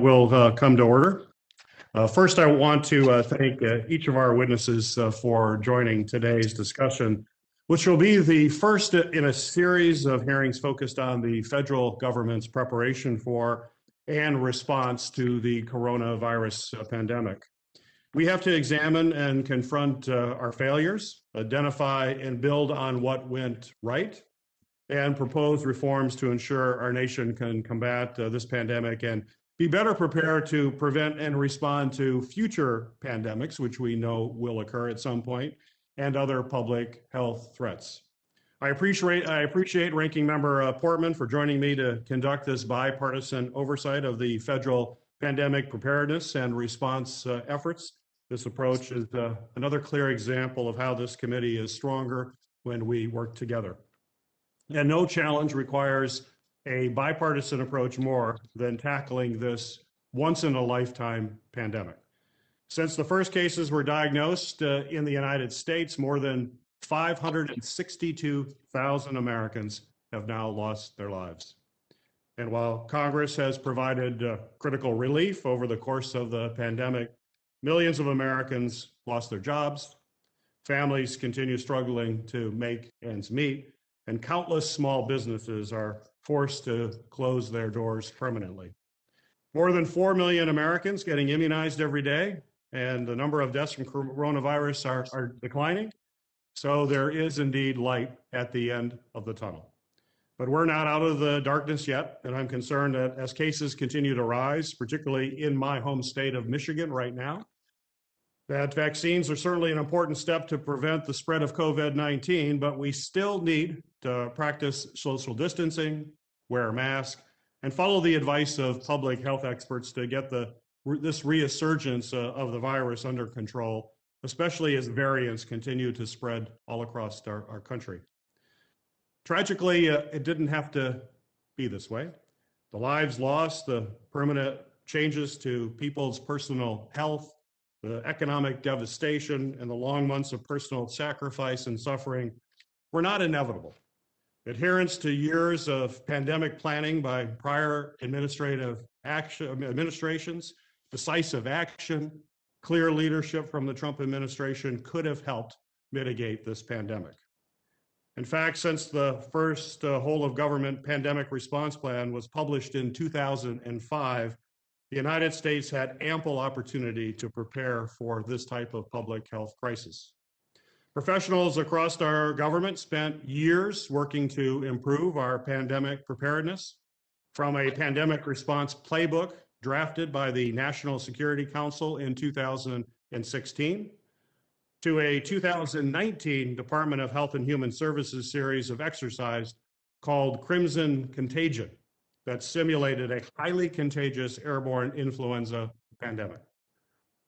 Will come to order. First, I want to thank each of our witnesses for joining today's discussion, which will be the first in a series of hearings focused on the federal government's preparation for and response to the coronavirus pandemic. We have to examine and confront our failures, identify and build on what went right, and propose reforms to ensure our nation can combat this pandemic and be better prepared to prevent and respond to future pandemics, which we know will occur at some point, and other public health threats. I appreciate Ranking Member Portman for joining me to conduct this bipartisan oversight of the federal pandemic preparedness and response efforts. This approach is another clear example of how this committee is stronger when we work together. And no challenge requires a bipartisan approach more than tackling this once-in-a-lifetime pandemic. Since the first cases were diagnosed in the United States, more than 562,000 Americans have now lost their lives. And while Congress has provided critical relief over the course of the pandemic, millions of Americans lost their jobs, families continue struggling to make ends meet, and countless small businesses are forced to close their doors permanently. More than 4 million Americans getting immunized every day, and the number of deaths from coronavirus are declining. So there is indeed light at the end of the tunnel. But we're not out of the darkness yet, and I'm concerned that as cases continue to rise, particularly in my home state of Michigan right now, that vaccines are certainly an important step to prevent the spread of COVID-19, but we still need to practice social distancing, wear a mask, and follow the advice of public health experts to get this resurgence of the virus under control, especially as variants continue to spread all across our country. Tragically, it didn't have to be this way. The lives lost, the permanent changes to people's personal health, the economic devastation, and the long months of personal sacrifice and suffering were not inevitable. Adherence to years of pandemic planning by prior administrations, decisive action, clear leadership from the Trump administration could have helped mitigate this pandemic. In fact, since the first whole of government pandemic response plan was published in 2005, the United States had ample opportunity to prepare for this type of public health crisis. Professionals across our government spent years working to improve our pandemic preparedness, from a pandemic response playbook drafted by the National Security Council in 2016 to a 2019 Department of Health and Human Services series of exercise called Contagion that simulated a highly contagious airborne influenza pandemic.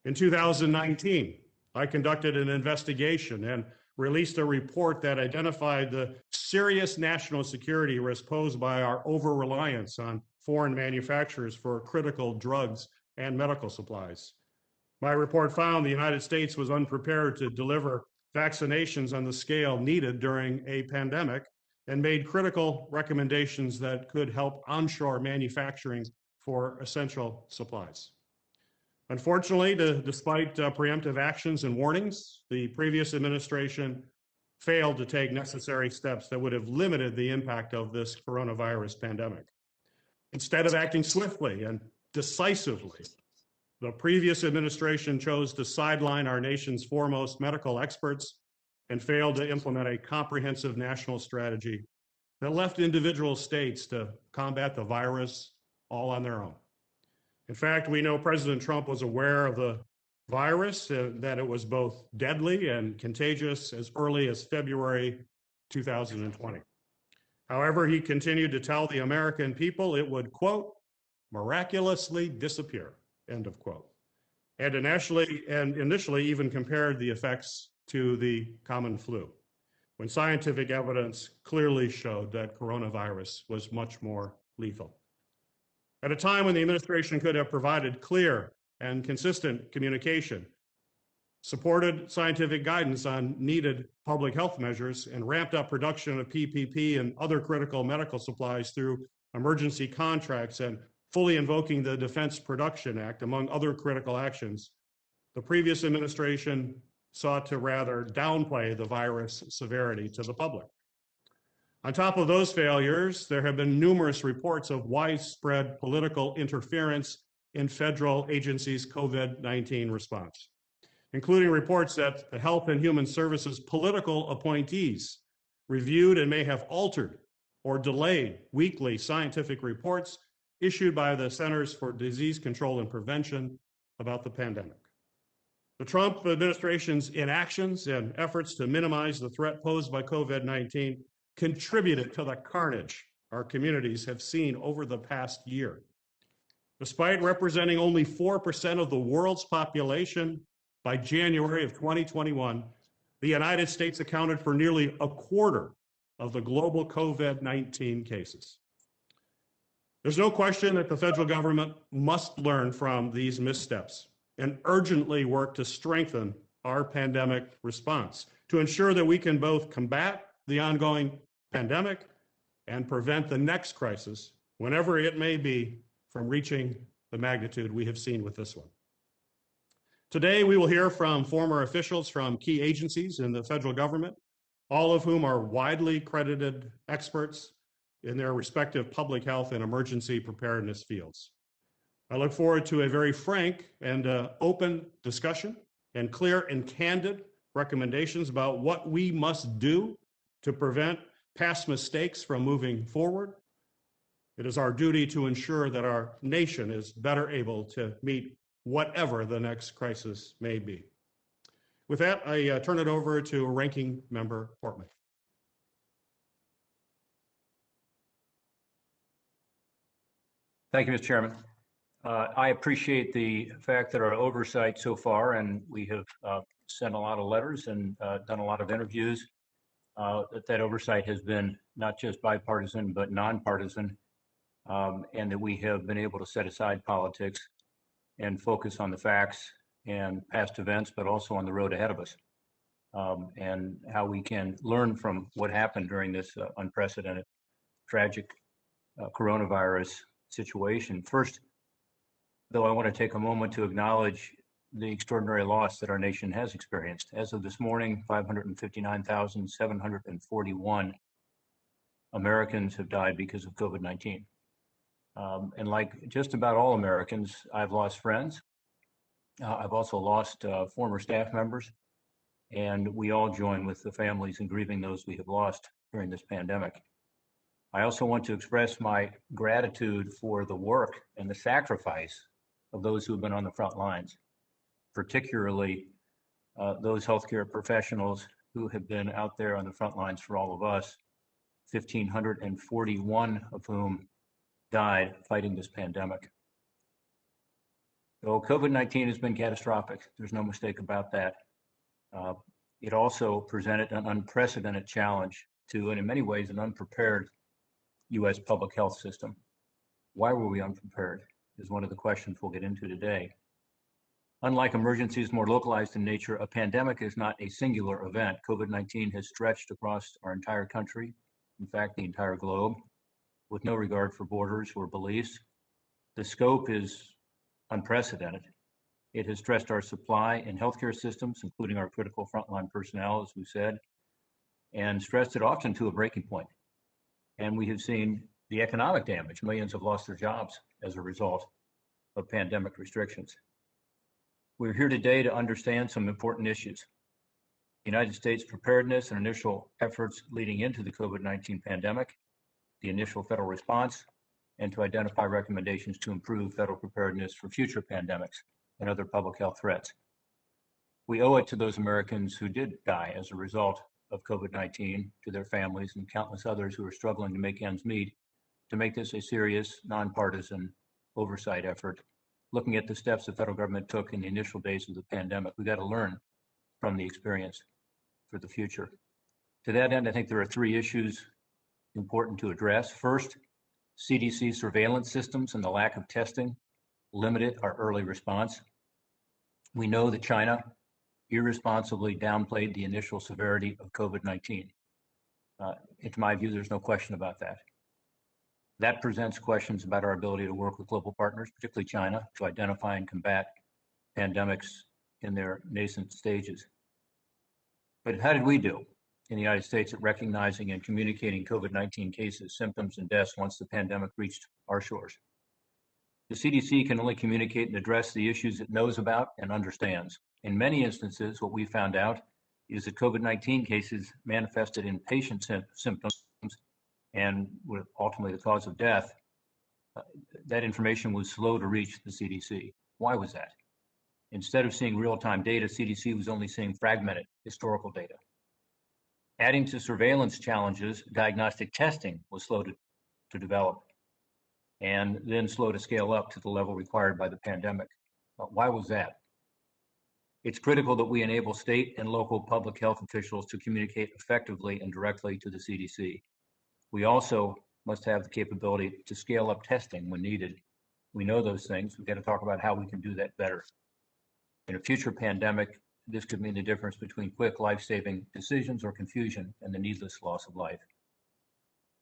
In 2019, I conducted an investigation and released a report that identified the serious national security risk posed by our over-reliance on foreign manufacturers for critical drugs and medical supplies. My report found the United States was unprepared to deliver vaccinations on the scale needed during a pandemic and made critical recommendations that could help onshore manufacturing for essential supplies. Unfortunately, despite preemptive actions and warnings, the previous administration failed to take necessary steps that would have limited the impact of this coronavirus pandemic. Instead of acting swiftly and decisively, the previous administration chose to sideline our nation's foremost medical experts and failed to implement a comprehensive national strategy that left individual states to combat the virus all on their own. In fact, we know President Trump was aware of the virus, that it was both deadly and contagious as early as February 2020. However, he continued to tell the American people it would, quote, miraculously disappear, end of quote. And initially even compared the effects to the common flu, when scientific evidence clearly showed that coronavirus was much more lethal. At a time when the administration could have provided clear and consistent communication, supported scientific guidance on needed public health measures, and ramped up production of PPE and other critical medical supplies through emergency contracts and fully invoking the Defense Production Act, among other critical actions, the previous administration sought to rather downplay the virus severity to the public. On top of those failures, there have been numerous reports of widespread political interference in federal agencies' COVID-19 response, including reports that the Health and Human Services political appointees reviewed and may have altered or delayed weekly scientific reports issued by the Centers for Disease Control and Prevention about the pandemic. The Trump administration's inactions and efforts to minimize the threat posed by COVID-19 contributed to the carnage our communities have seen over the past year. Despite representing only 4% of the world's population, by January of 2021, the United States accounted for nearly a quarter of the global COVID-19 cases. There's no question that the federal government must learn from these missteps and urgently work to strengthen our pandemic response to ensure that we can both combat the ongoing pandemic and prevent the next crisis, whenever it may be, from reaching the magnitude we have seen with this one. Today, we will hear from former officials from key agencies in the federal government, all of whom are widely credited experts in their respective public health and emergency preparedness fields. I look forward to a very frank and open discussion and clear and candid recommendations about what we must do to prevent past mistakes from moving forward. It is our duty to ensure that our nation is better able to meet whatever the next crisis may be. With that, I turn it over to Ranking Member Portman. Thank you, Mr. Chairman. I appreciate the fact that our oversight so far, and we have sent a lot of letters and done a lot of interviews, that oversight has been not just bipartisan, but nonpartisan, and that we have been able to set aside politics and focus on the facts and past events, but also on the road ahead of us, and how we can learn from what happened during this unprecedented, tragic coronavirus situation. First, though, I want to take a moment to acknowledge the extraordinary loss that our nation has experienced. As of this morning, 559,741 Americans have died because of COVID-19. And like just about all Americans, I've lost friends. I've also lost former staff members, and we all join with the families in grieving those we have lost during this pandemic. I also want to express my gratitude for the work and the sacrifice of those who have been on the front lines, particularly those healthcare professionals who have been out there on the front lines for all of us, 1,541 of whom died fighting this pandemic. So COVID-19 has been catastrophic. There's no mistake about that. It also presented an unprecedented challenge to, and in many ways, an unprepared U.S. public health system. Why were we unprepared is one of the questions we'll get into today. Unlike emergencies more localized in nature, a pandemic is not a singular event. COVID-19 has stretched across our entire country, in fact, the entire globe, with no regard for borders or beliefs. The scope is unprecedented. It has stressed our supply and healthcare systems, including our critical frontline personnel, as we said, and stressed it often to a breaking point. And we have seen the economic damage. Millions have lost their jobs as a result of pandemic restrictions. We're here today to understand some important issues. The United States preparedness and initial efforts leading into the COVID-19 pandemic, the initial federal response, and to identify recommendations to improve federal preparedness for future pandemics and other public health threats. We owe it to those Americans who did die as a result of COVID-19, to their families and countless others who are struggling to make ends meet, to make this a serious, nonpartisan oversight effort. Looking at the steps the federal government took in the initial days of the pandemic, we got to learn from the experience for the future. To that end, I think there are three issues important to address. First, CDC surveillance systems and the lack of testing limited our early response. We know that China irresponsibly downplayed the initial severity of COVID-19. In my view, there's no question about that. That presents questions about our ability to work with global partners, particularly China, to identify and combat pandemics in their nascent stages. But how did we do in the United States at recognizing and communicating COVID-19 cases, symptoms, and deaths once the pandemic reached our shores? The CDC can only communicate and address the issues it knows about and understands. In many instances, what we found out is that COVID-19 cases manifested in patient symptoms and were ultimately the cause of death. That information was slow to reach the CDC. Why was that? Instead of seeing real-time data, CDC was only seeing fragmented historical data. Adding to surveillance challenges, diagnostic testing was slow to develop and then slow to scale up to the level required by the pandemic. Why was that? It's critical that we enable state and local public health officials to communicate effectively and directly to the CDC. We also must have the capability to scale up testing when needed. We know those things. We've got to talk about how we can do that better. In a future pandemic, this could mean the difference between quick life-saving decisions or confusion and the needless loss of life.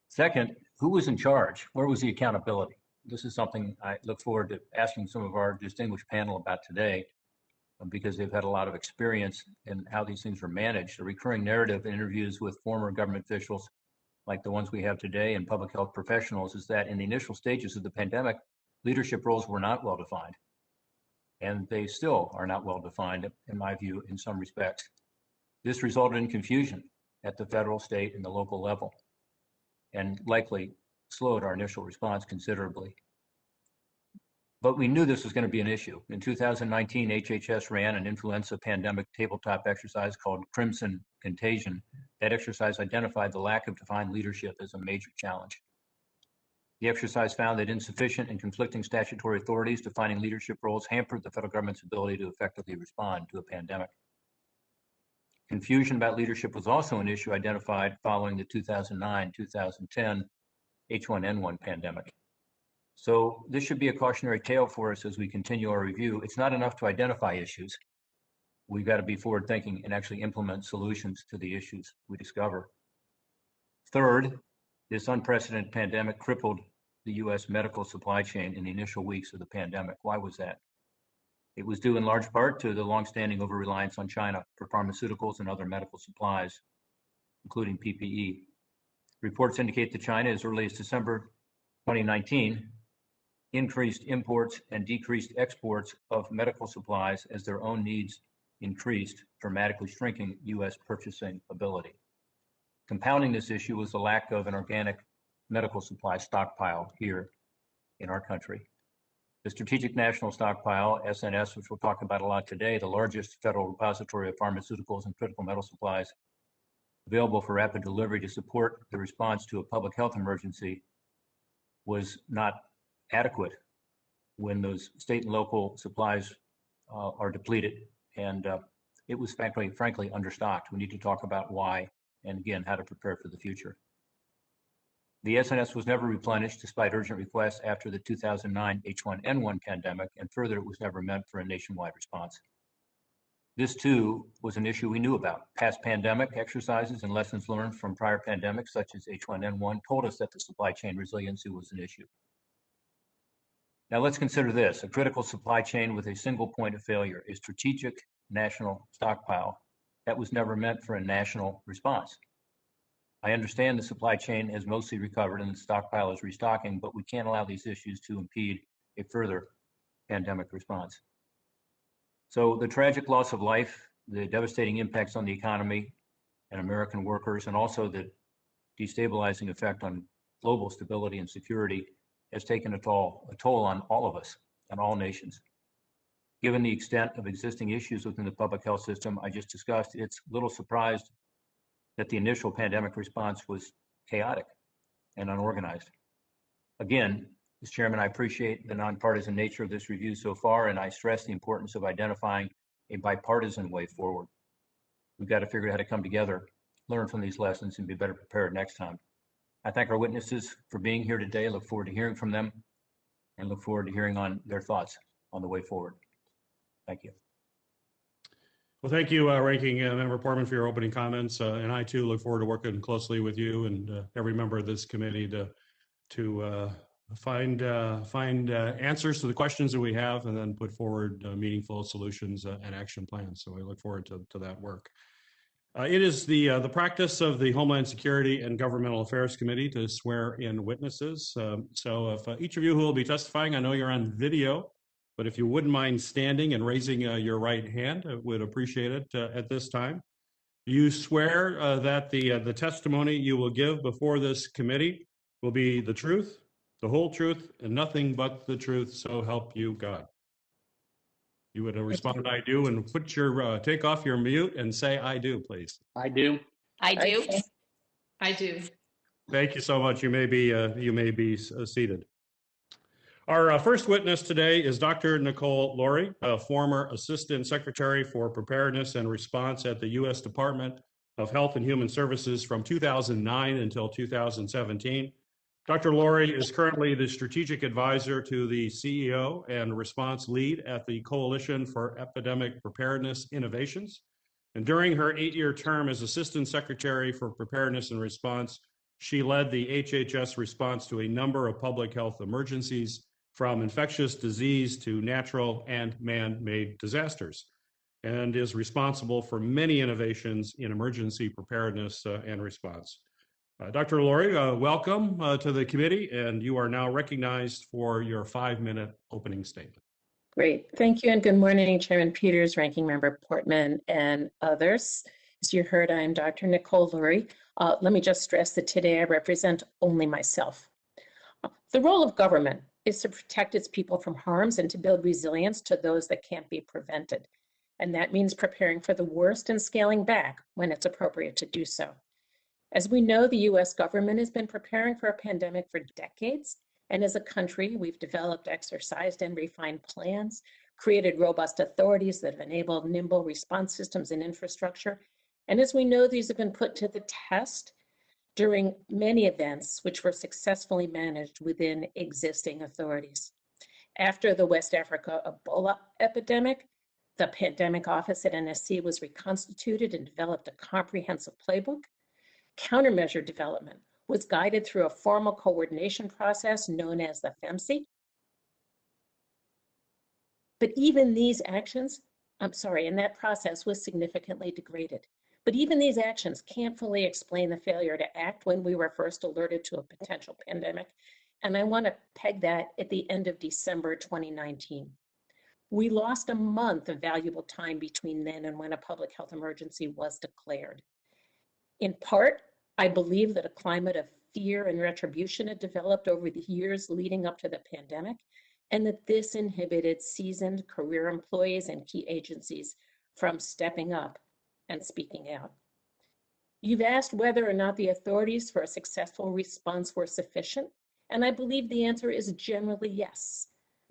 Second, who was in charge? Where was the accountability? This is something I look forward to asking some of our distinguished panel about today, because they've had a lot of experience in how these things are managed. A recurring narrative in interviews with former government officials, like the ones we have today, and public health professionals, is that in the initial stages of the pandemic, leadership roles were not well defined. And they still are not well defined, in my view, in some respects. This resulted in confusion at the federal, state, and the local level, and likely slowed our initial response considerably. But we knew this was going to be an issue. In 2019, HHS ran an influenza pandemic tabletop exercise called Crimson Contagion. That exercise identified the lack of defined leadership as a major challenge. The exercise found that insufficient and conflicting statutory authorities defining leadership roles hampered the federal government's ability to effectively respond to a pandemic. Confusion about leadership was also an issue identified following the 2009-2010 H1N1 pandemic. So this should be a cautionary tale for us as we continue our review. It's not enough to identify issues. We've got to be forward-thinking and actually implement solutions to the issues we discover. Third, this unprecedented pandemic crippled the U.S. medical supply chain in the initial weeks of the pandemic. Why was that? It was due in large part to the longstanding over-reliance on China for pharmaceuticals and other medical supplies, including PPE. Reports indicate that China, as early as December 2019, increased imports and decreased exports of medical supplies as their own needs increased, dramatically shrinking U.S. purchasing ability. Compounding this issue was the lack of an organic medical supply stockpile here in our country. The Strategic National Stockpile, SNS, which we'll talk about a lot today, the largest federal repository of pharmaceuticals and critical metal supplies available for rapid delivery to support the response to a public health emergency, was not adequate when those state and local supplies are depleted. And it was frankly understocked. We need to talk about why, and again, how to prepare for the future. The SNS was never replenished despite urgent requests after the 2009 H1N1 pandemic, and further, it was never meant for a nationwide response. This too was an issue we knew about. Past pandemic exercises and lessons learned from prior pandemics, such as H1N1, told us that the supply chain resiliency was an issue. Now let's consider this: a critical supply chain with a single point of failure, a strategic national stockpile that was never meant for a national response. I understand the supply chain has mostly recovered and the stockpile is restocking, but we can't allow these issues to impede a further pandemic response. So the tragic loss of life, the devastating impacts on the economy and American workers, and also the destabilizing effect on global stability and security has taken a toll on all of us and all nations. Given the extent of existing issues within the public health system I just discussed, it's little surprised that the initial pandemic response was chaotic and unorganized. Again, as chairman, I appreciate the nonpartisan nature of this review so far, and I stress the importance of identifying a bipartisan way forward. We've got to figure out how to come together, learn from these lessons, and be better prepared next time. I thank our witnesses for being here today. I look forward to hearing from them and look forward to hearing on their thoughts on the way forward. Thank you. Well, thank you, Ranking Member Portman, for your opening comments. And I too look forward to working closely with you and every member of this committee to to find answers to the questions that we have and then put forward meaningful solutions and action plans. So I look forward to that work. It is the practice of the Homeland Security and Governmental Affairs Committee to swear in witnesses. So if each of you who will be testifying, I know you're on video, but if you wouldn't mind standing and raising your right hand, I would appreciate it at this time. You swear that the testimony you will give before this committee will be the truth, the whole truth, and nothing but the truth, so help you God. You would respond, I do, and put your take off your mute and say, I do, please. I do. I do. I do. Thank you so much. You may be seated. Our first witness today is Dr. Nicole Laurie, a former Assistant Secretary for Preparedness and Response at the U.S. Department of Health and Human Services from 2009 until 2017. Dr. Laurie is currently the Strategic Advisor to the CEO and Response Lead at the Coalition for Epidemic Preparedness Innovations. And during her 8-year term as Assistant Secretary for Preparedness and Response, she led the HHS response to a number of public health emergencies, from infectious disease to natural and man-made disasters, and is responsible for many innovations in emergency preparedness and response. Dr. Laurie, welcome to the committee, and you are now recognized for your 5-minute opening statement. Great. Thank you, and good morning, Chairman Peters, Ranking Member Portman, and others. As you heard, I'm Dr. Nicole Laurie. Let me just stress that today I represent only myself. The role of government is to protect its people from harms and to build resilience to those that can't be prevented. And that means preparing for the worst and scaling back when it's appropriate to do so. As we know, the US government has been preparing for a pandemic for decades. And as a country, we've developed, exercised, and refined plans, created robust authorities that have enabled nimble response systems and infrastructure. And as we know, these have been put to the test during many events which were successfully managed within existing authorities. After the West Africa Ebola epidemic, the Pandemic Office at NSC was reconstituted and developed a comprehensive playbook. Countermeasure development was guided through a formal coordination process known as the FEMC. But even these actions, and that process was significantly degraded. But even these actions can't fully explain the failure to act when we were first alerted to a potential pandemic. And I want to peg that at the end of December 2019. We lost a month of valuable time between then and when a public health emergency was declared. In part, I believe that a climate of fear and retribution had developed over the years leading up to the pandemic, and that this inhibited seasoned career employees and key agencies from stepping up and speaking out. You've asked whether or not the authorities for a successful response were sufficient, and I believe the answer is generally yes.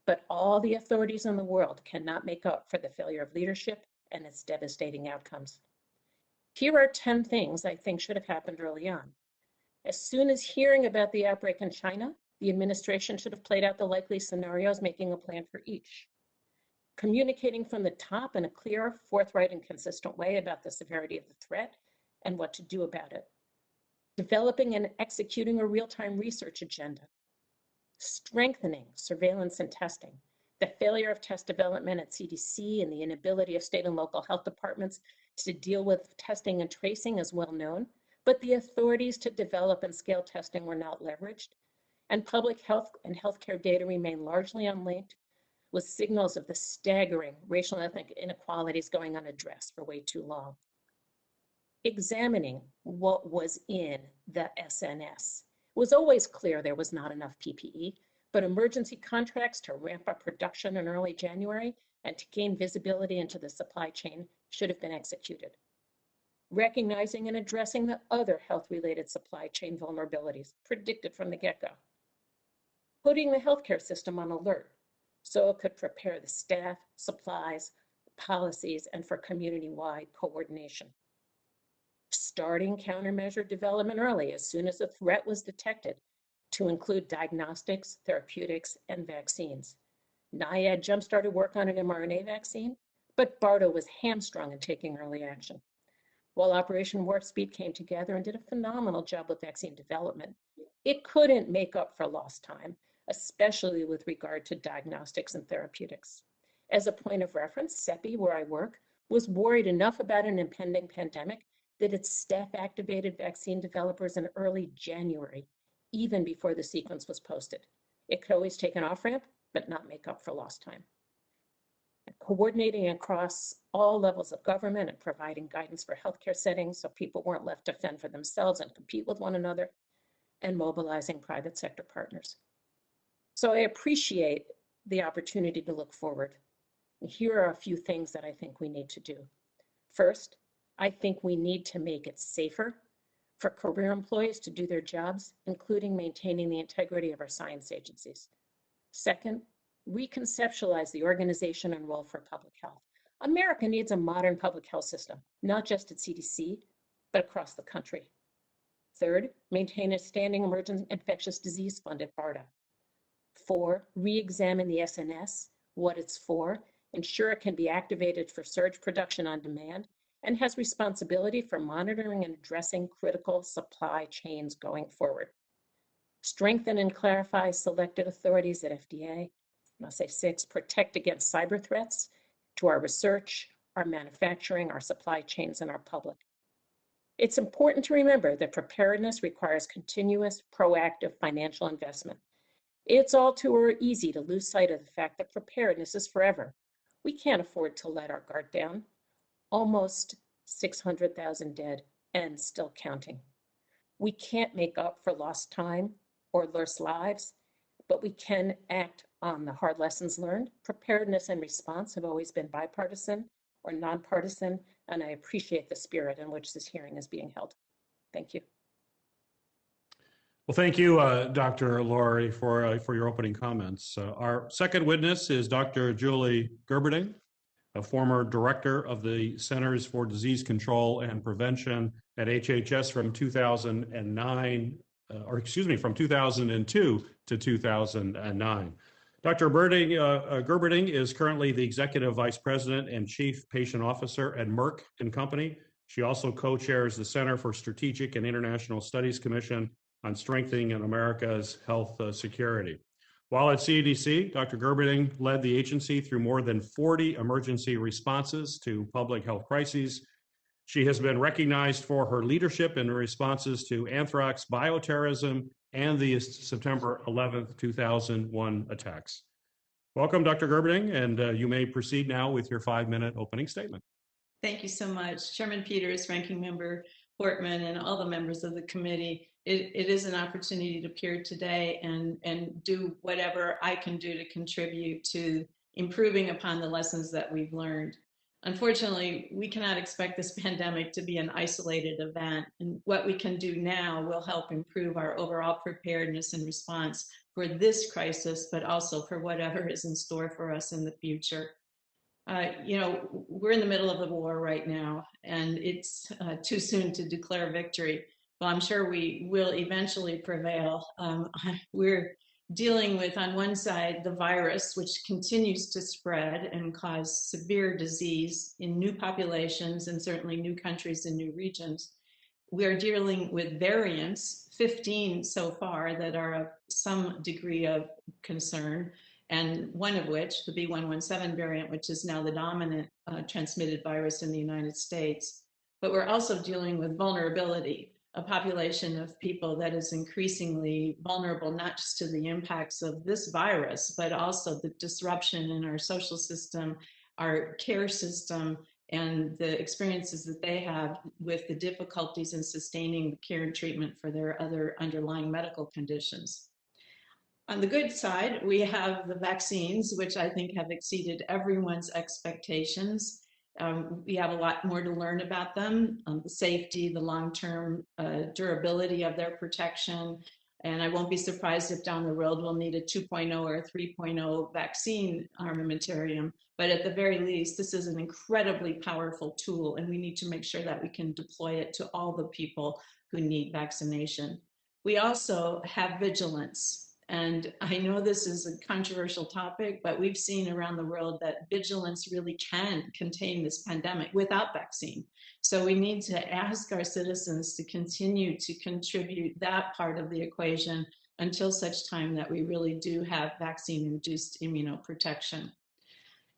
But all the authorities in the world cannot make up for the failure of leadership and its devastating outcomes. Here are 10 things I think should have happened early on. As soon as hearing about the outbreak in China, the administration should have played out the likely scenarios, making a plan for each. Communicating from the top in a clear, forthright, and consistent way about the severity of the threat and what to do about it. Developing and executing a real-time research agenda. Strengthening surveillance and testing. The failure of test development at CDC and the inability of state and local health departments to deal with testing and tracing is well known, but the authorities to develop and scale testing were not leveraged, and public health and healthcare data remain largely unlinked, with signals of the staggering racial and ethnic inequalities going unaddressed for way too long. Examining what was in the SNS. It was always clear there was not enough PPE, but emergency contracts to ramp up production in early January and to gain visibility into the supply chain should have been executed. Recognizing and addressing the other health-related supply chain vulnerabilities predicted from the get-go. Putting the healthcare system on alert so it could prepare the staff, supplies, policies, and for community-wide coordination. Starting countermeasure development early as soon as the threat was detected to include diagnostics, therapeutics, and vaccines. NIAID jump-started work on an mRNA vaccine, but BARDA was hamstrung in taking early action. While Operation Warp Speed came together and did a phenomenal job with vaccine development, It couldn't make up for lost time, especially with regard to diagnostics and therapeutics. As a point of reference, CEPI, where I work, was worried enough about an impending pandemic that its staff activated vaccine developers in early January, even before the sequence was posted. It could always take an off-ramp, but not make up for lost time. Coordinating across all levels of government and providing guidance for healthcare settings so people weren't left to fend for themselves and compete with one another, and mobilizing private sector partners. So I appreciate the opportunity to look forward. Here are a few things that I think we need to do. First, I think we need to make it safer for career employees to do their jobs, including maintaining the integrity of our science agencies. Second, reconceptualize the organization and role for public health. America needs a modern public health system, not just at CDC, but across the country. Third, maintain a standing emergent infectious disease fund at BARDA. 4, re-examine the SNS, what it's for, ensure it can be activated for surge production on demand, and has responsibility for monitoring and addressing critical supply chains going forward. Strengthen and clarify selected authorities at FDA. And I'll say 6, protect against cyber threats to our research, our manufacturing, our supply chains, and our public. It's important to remember that preparedness requires continuous, proactive financial investment. It's all too easy to lose sight of the fact that preparedness is forever. We can't afford to let our guard down. Almost 600,000 dead and still counting. We can't make up for lost time or lost lives, but we can act on the hard lessons learned. Preparedness and response have always been bipartisan or nonpartisan, and I appreciate the spirit in which this hearing is being held. Thank you. Well, thank you, Dr. Laurie, for your opening comments. Our second witness is Dr. Julie Gerberding, a former director of the Centers for Disease Control and Prevention at HHS from 2002 to 2009. Dr. Gerberding is currently the Executive Vice President and Chief Patient Officer at Merck & Company. She also co-chairs the Center for Strategic and International Studies Commission on Strengthening America's Health Security. While at CDC, Dr. Gerberding led the agency through more than 40 emergency responses to public health crises. She has been recognized for her leadership in responses to anthrax, bioterrorism, and the September 11th, 2001 attacks. Welcome, Dr. Gerberding, and you may proceed now with your 5-minute opening statement. Thank you so much. Chairman Peters, Ranking Member Portman, and all the members of the committee. It is an opportunity to appear today and do whatever I can do to contribute to improving upon the lessons that we've learned. Unfortunately, we cannot expect this pandemic to be an isolated event, and what we can do now will help improve our overall preparedness and response for this crisis, but also for whatever is in store for us in the future. We're in the middle of a war right now, and it's too soon to declare victory. Well, I'm sure we will eventually prevail. We're dealing with, on one side, the virus, which continues to spread and cause severe disease in new populations and certainly new countries and new regions. We are dealing with variants, 15 so far, that are of some degree of concern, and one of which, the B117 variant, which is now the dominant transmitted virus in the United States. But we're also dealing with vulnerability, a population of people that is increasingly vulnerable, not just to the impacts of this virus, but also the disruption in our social system, our care system, and the experiences that they have with the difficulties in sustaining the care and treatment for their other underlying medical conditions. On the good side, we have the vaccines, which I think have exceeded everyone's expectations. We have a lot more to learn about them, the safety, the long-term durability of their protection. And I won't be surprised if down the road we'll need a 2.0 or a 3.0 vaccine armamentarium. But at the very least, this is an incredibly powerful tool, and we need to make sure that we can deploy it to all the people who need vaccination. We also have vigilance. And I know this is a controversial topic, but we've seen around the world that vigilance really can contain this pandemic without vaccine. So we need to ask our citizens to continue to contribute that part of the equation until such time that we really do have vaccine-induced immunoprotection.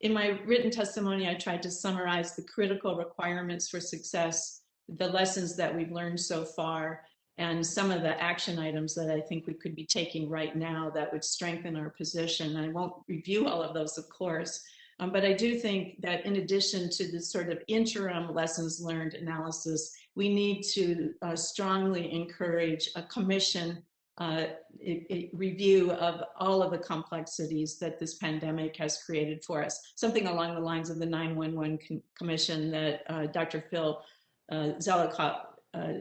In my written testimony, I tried to summarize the critical requirements for success, the lessons that we've learned so far, and some of the action items that I think we could be taking right now that would strengthen our position. I won't review all of those, of course, but I do think that in addition to this sort of interim lessons learned analysis, we need to strongly encourage a commission a review of all of the complexities that this pandemic has created for us. Something along the lines of the 911 commission that Dr. Phil Zelikow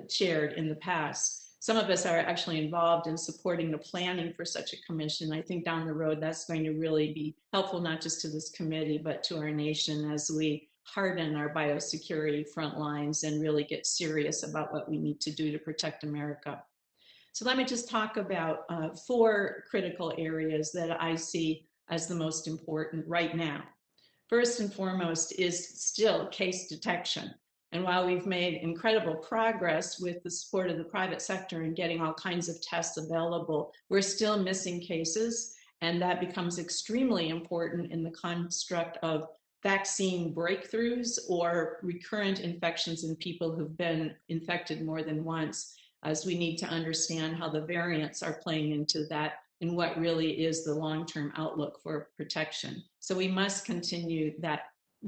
chaired in the past. Some of us are actually involved in supporting the planning for such a commission. I think down the road, that's going to really be helpful, not just to this committee, but to our nation as we harden our biosecurity front lines and really get serious about what we need to do to protect America. So let me just talk about 4 critical areas that I see as the most important right now. First and foremost is still case detection. And while we've made incredible progress with the support of the private sector in getting all kinds of tests available, we're still missing cases. And that becomes extremely important in the construct of vaccine breakthroughs or recurrent infections in people who've been infected more than once, as we need to understand how the variants are playing into that and what really is the long-term outlook for protection. So we must continue that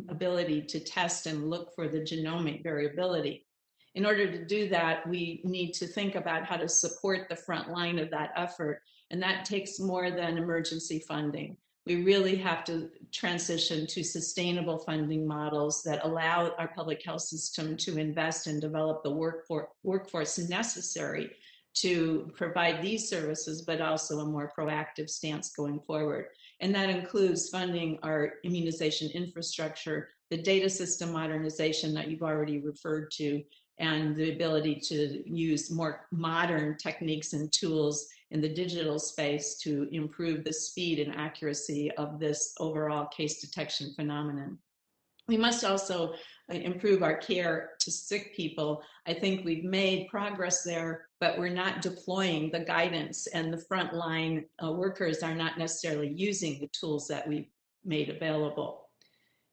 ability to test and look for the genomic variability. In order to do that, we need to think about how to support the front line of that effort, and that takes more than emergency funding. We really have to transition to sustainable funding models that allow our public health system to invest and develop the workforce necessary to provide these services, but also a more proactive stance going forward. And that includes funding our immunization infrastructure, the data system modernization that you've already referred to, and the ability to use more modern techniques and tools in the digital space to improve the speed and accuracy of this overall case detection phenomenon. We must also improve our care to sick people. I think we've made progress there, but we're not deploying the guidance, and the frontline workers are not necessarily using the tools that we've made available.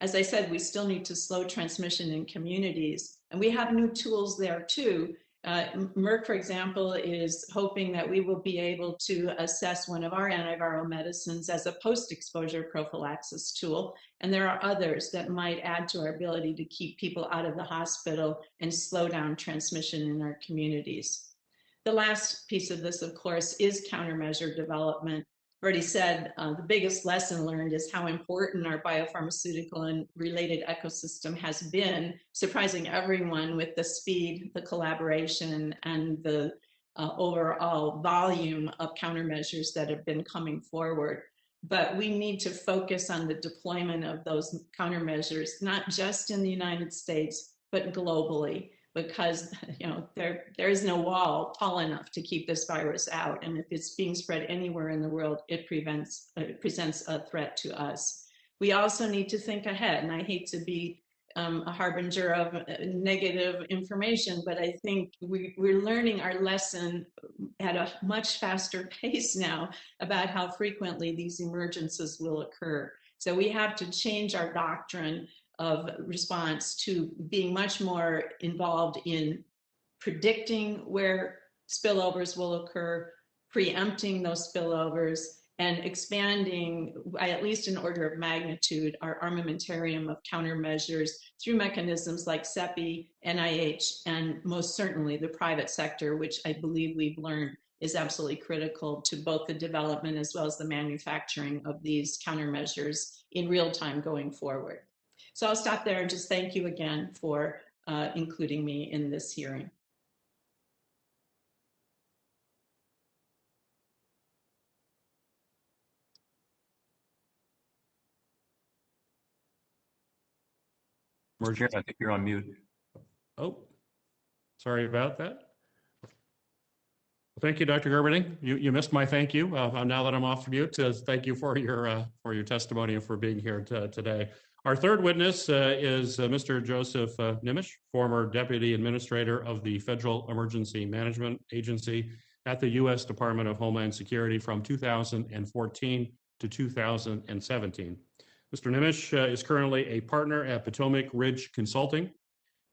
As I said, we still need to slow transmission in communities, and we have new tools there too. Merck, for example, is hoping that we will be able to assess one of our antiviral medicines as a post-exposure prophylaxis tool, and there are others that might add to our ability to keep people out of the hospital and slow down transmission in our communities. The last piece of this, of course, is countermeasure development. I've already said the biggest lesson learned is how important our biopharmaceutical and related ecosystem has been, surprising everyone with the speed, the collaboration, and the overall volume of countermeasures that have been coming forward. But we need to focus on the deployment of those countermeasures, not just in the United States, but globally, because there is no wall tall enough to keep this virus out. And if it's being spread anywhere in the world, it presents a threat to us. We also need to think ahead, and I hate to be a harbinger of negative information, but I think we're learning our lesson at a much faster pace now about how frequently these emergencies will occur. So we have to change our doctrine of response to being much more involved in predicting where spillovers will occur, preempting those spillovers, and expanding, at least in order of magnitude, our armamentarium of countermeasures through mechanisms like CEPI, NIH, and most certainly the private sector, which I believe we've learned is absolutely critical to both the development as well as the manufacturing of these countermeasures in real time going forward. So I'll stop there and just thank you again for including me in this hearing. Chair, I think you're on mute. Oh, sorry about that. Thank you, Dr. Gerberding. You missed my thank you. Now that I'm off mute, thank you for your testimony and for being here today. Our third witness is Mr. Joseph Nimish, former Deputy Administrator of the Federal Emergency Management Agency at the U.S. Department of Homeland Security from 2014 to 2017. Mr. Nimish is currently a partner at Potomac Ridge Consulting.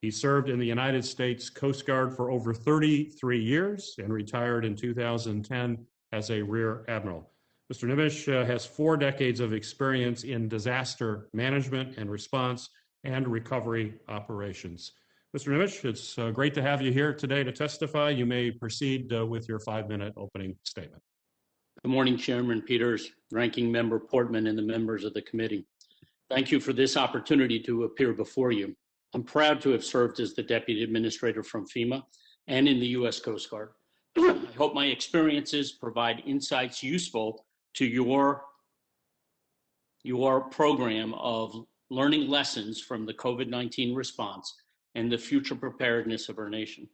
He served in the United States Coast Guard for over 33 years and retired in 2010 as a Rear Admiral. Mr. Nimish has 4 decades of experience in disaster management and response and recovery operations. Mr. Nimish, it's great to have you here today to testify. You may proceed with your 5-minute opening statement. Good morning, Chairman Peters, Ranking Member Portman, and the members of the committee. Thank you for this opportunity to appear before you. I'm proud to have served as the Deputy Administrator from Fema and in the U.S. Coast Guard. I hope my experiences provide insights useful to your program of learning lessons from the COVID-19 response and the future preparedness of our nation.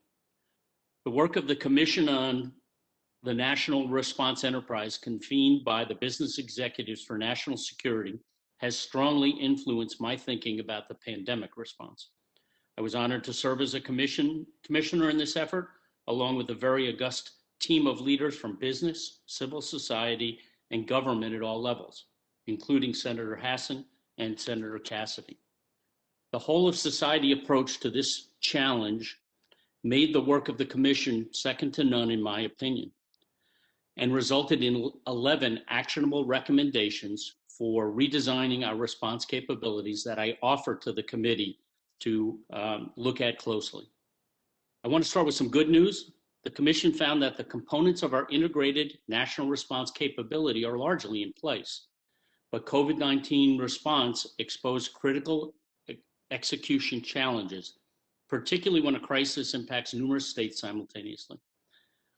The work of the Commission on the National Response Enterprise, convened by the Business Executives for National Security, has strongly influenced my thinking about the pandemic response. I was honored to serve as a commissioner in this effort, along with a very august team of leaders from business, civil society, and government at all levels, including Senator Hassan and Senator Cassidy. The whole of society approach to this challenge made the work of the Commission second to none, in my opinion, and resulted in 11 actionable recommendations for redesigning our response capabilities that I offer to the committee to look at closely. I want to start with some good news. The Commission found that the components of our integrated national response capability are largely in place, but COVID-19 response exposed critical execution challenges, particularly when a crisis impacts numerous states simultaneously.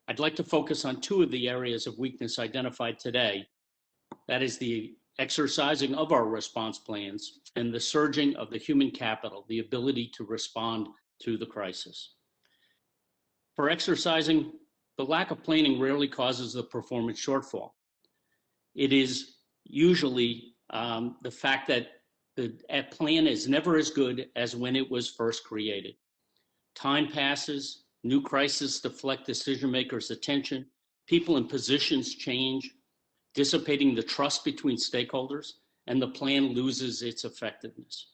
I'd like to focus on 2 of the areas of weakness identified today. That is the exercising of our response plans and the surging of the human capital, the ability to respond to the crisis. For exercising, the lack of planning rarely causes the performance shortfall. It is usually the fact that the plan is never as good as when it was first created. Time passes, new crises deflect decision makers' attention, people in positions change, dissipating the trust between stakeholders, and the plan loses its effectiveness.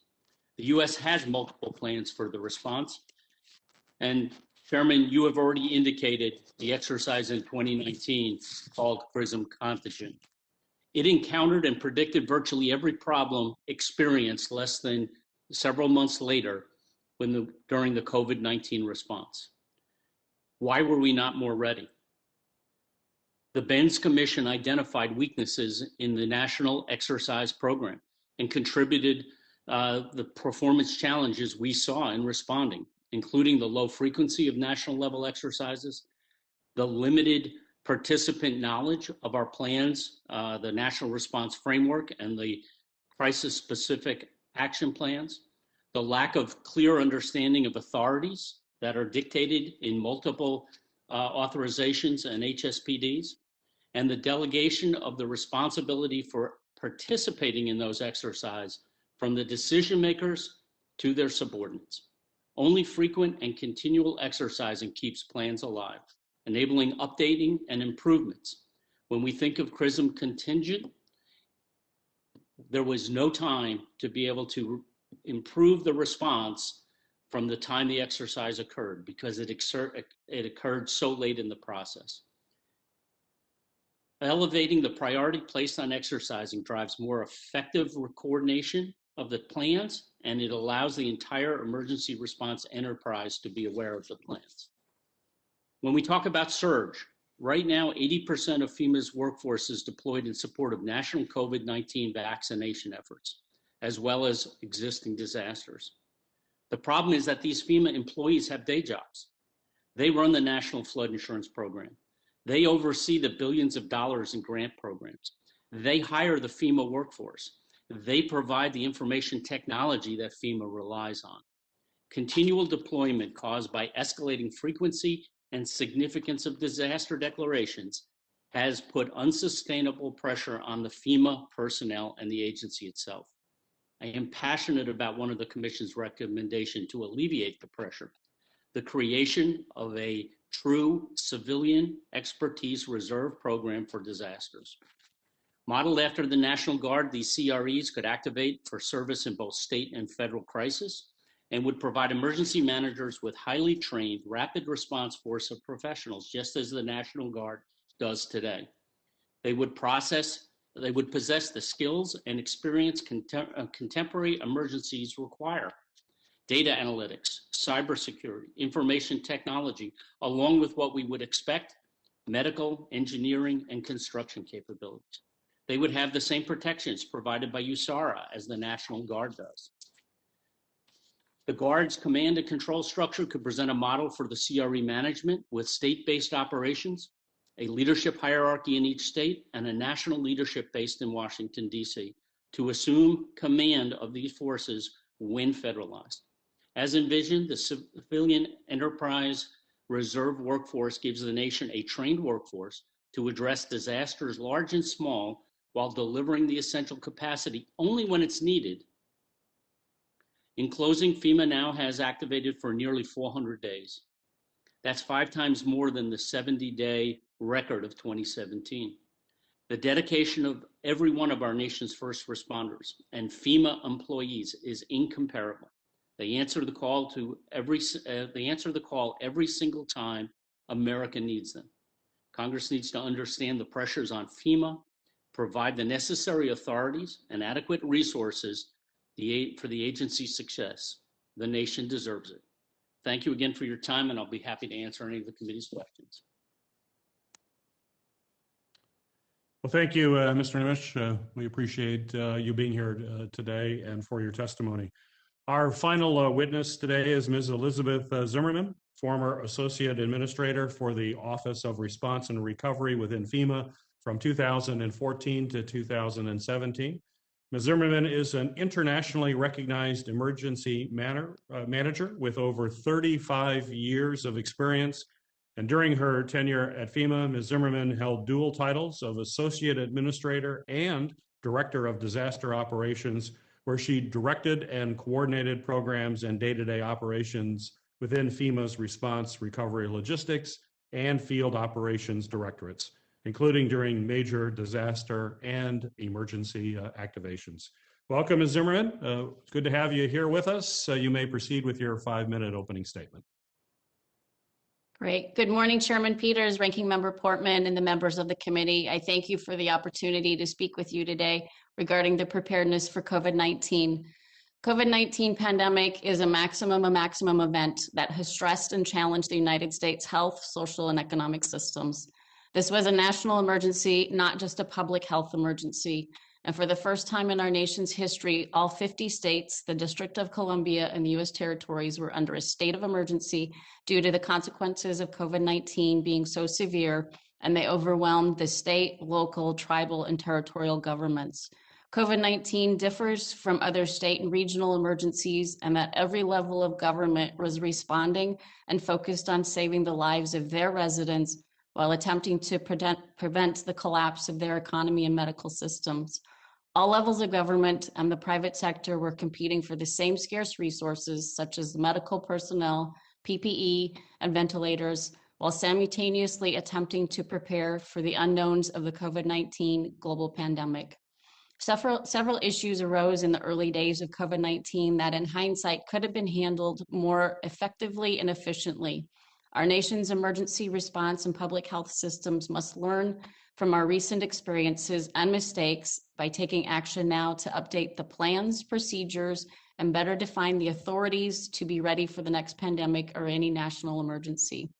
The U.S. has multiple plans for the response, and Chairman, you have already indicated the exercise in 2019 called Contagion. It encountered and predicted virtually every problem experienced less than several months later during the COVID-19 response. Why were we not more ready? The Benz Commission identified weaknesses in the National Exercise Program and contributed the performance challenges we saw in responding, including the low frequency of national level exercises, the limited participant knowledge of our plans, the National Response Framework and the crisis-specific action plans, the lack of clear understanding of authorities that are dictated in multiple authorizations and HSPDs, and the delegation of the responsibility for participating in those exercises from the decision makers to their subordinates. Only frequent and continual exercising keeps plans alive, enabling updating and improvements. When we think of contingent, there was no time to be able to improve the response from the time the exercise occurred because it occurred so late in the process. Elevating the priority placed on exercising drives more effective coordination of the plans, and it allows the entire emergency response enterprise to be aware of the plans. When we talk about surge, right now 80% of FEMA's workforce is deployed in support of national COVID-19 vaccination efforts, as well as existing disasters. The problem is that these FEMA employees have day jobs. They run the National Flood Insurance Program. They oversee the billions of dollars in grant programs. They hire the FEMA workforce. They provide the information technology that FEMA relies on. Continual deployment caused by escalating frequency and significance of disaster declarations has put unsustainable pressure on the FEMA personnel and the agency itself. I am passionate about one of the Commission's recommendations to alleviate the pressure: the creation of a true civilian expertise reserve program for disasters. Modeled after the National Guard, these CREs could activate for service in both state and federal crisis and would provide emergency managers with highly trained rapid response force of professionals, just as the National Guard does today. They would possess the skills and experience contemporary emergencies require: data analytics, cybersecurity, information technology, along with what we would expect: medical, engineering, and construction capabilities. They would have the same protections provided by USARA as the National Guard does. The Guard's command and control structure could present a model for the CRE management with state-based operations, a leadership hierarchy in each state, and a national leadership based in Washington, D.C., to assume command of these forces when federalized. As envisioned, the civilian enterprise reserve workforce gives the nation a trained workforce to address disasters large and small while delivering the essential capacity only when it's needed. In closing, FEMA now has activated for nearly 400 days. That's 5 times more than the 70-day record of 2017. The dedication of every one of our nation's first responders and FEMA employees is incomparable. They answer the call every single time America needs them. Congress needs to understand the pressures on FEMA, provide the necessary authorities and adequate resources for the agency's success. The nation deserves it. Thank you again for your time, and I'll be happy to answer any of the committee's questions. Well, thank you, Mr. Nimish. We appreciate you being here today and for your testimony. Our final witness today is Ms. Elizabeth Zimmerman, former Associate Administrator for the Office of Response and Recovery within FEMA from 2014 to 2017. Ms. Zimmerman is an internationally recognized emergency manager with over 35 years of experience. And during her tenure at FEMA, Ms. Zimmerman held dual titles of Associate Administrator and Director of Disaster Operations, where she directed and coordinated programs and day-to-day operations within FEMA's response, recovery, logistics, and field operations directorates, including during major disaster and emergency activations. Welcome, Ms. Zimmerman. It's good to have you here with us. You may proceed with your 5-minute opening statement. Great. Good morning, Chairman Peters, Ranking Member Portman, and the members of the committee. I thank you for the opportunity to speak with you today regarding the preparedness for COVID-19. COVID-19 pandemic is a maximum event that has stressed and challenged the United States health, social, and economic systems. This was a national emergency, not just a public health emergency. And for the first time in our nation's history, all 50 states, the District of Columbia, and the U.S. territories were under a state of emergency due to the consequences of COVID-19 being so severe, and they overwhelmed the state, local, tribal, and territorial governments. COVID-19 differs from other state and regional emergencies, and that every level of government was responding and focused on saving the lives of their residents while attempting to prevent the collapse of their economy and medical systems. All levels of government and the private sector were competing for the same scarce resources, such as medical personnel, PPE, and ventilators, while simultaneously attempting to prepare for the unknowns of the COVID-19 global pandemic. Several issues arose in the early days of COVID-19 that in hindsight could have been handled more effectively and efficiently. Our nation's emergency response and public health systems must learn from our recent experiences and mistakes by taking action now to update the plans, procedures, and better define the authorities to be ready for the next pandemic or any national emergency.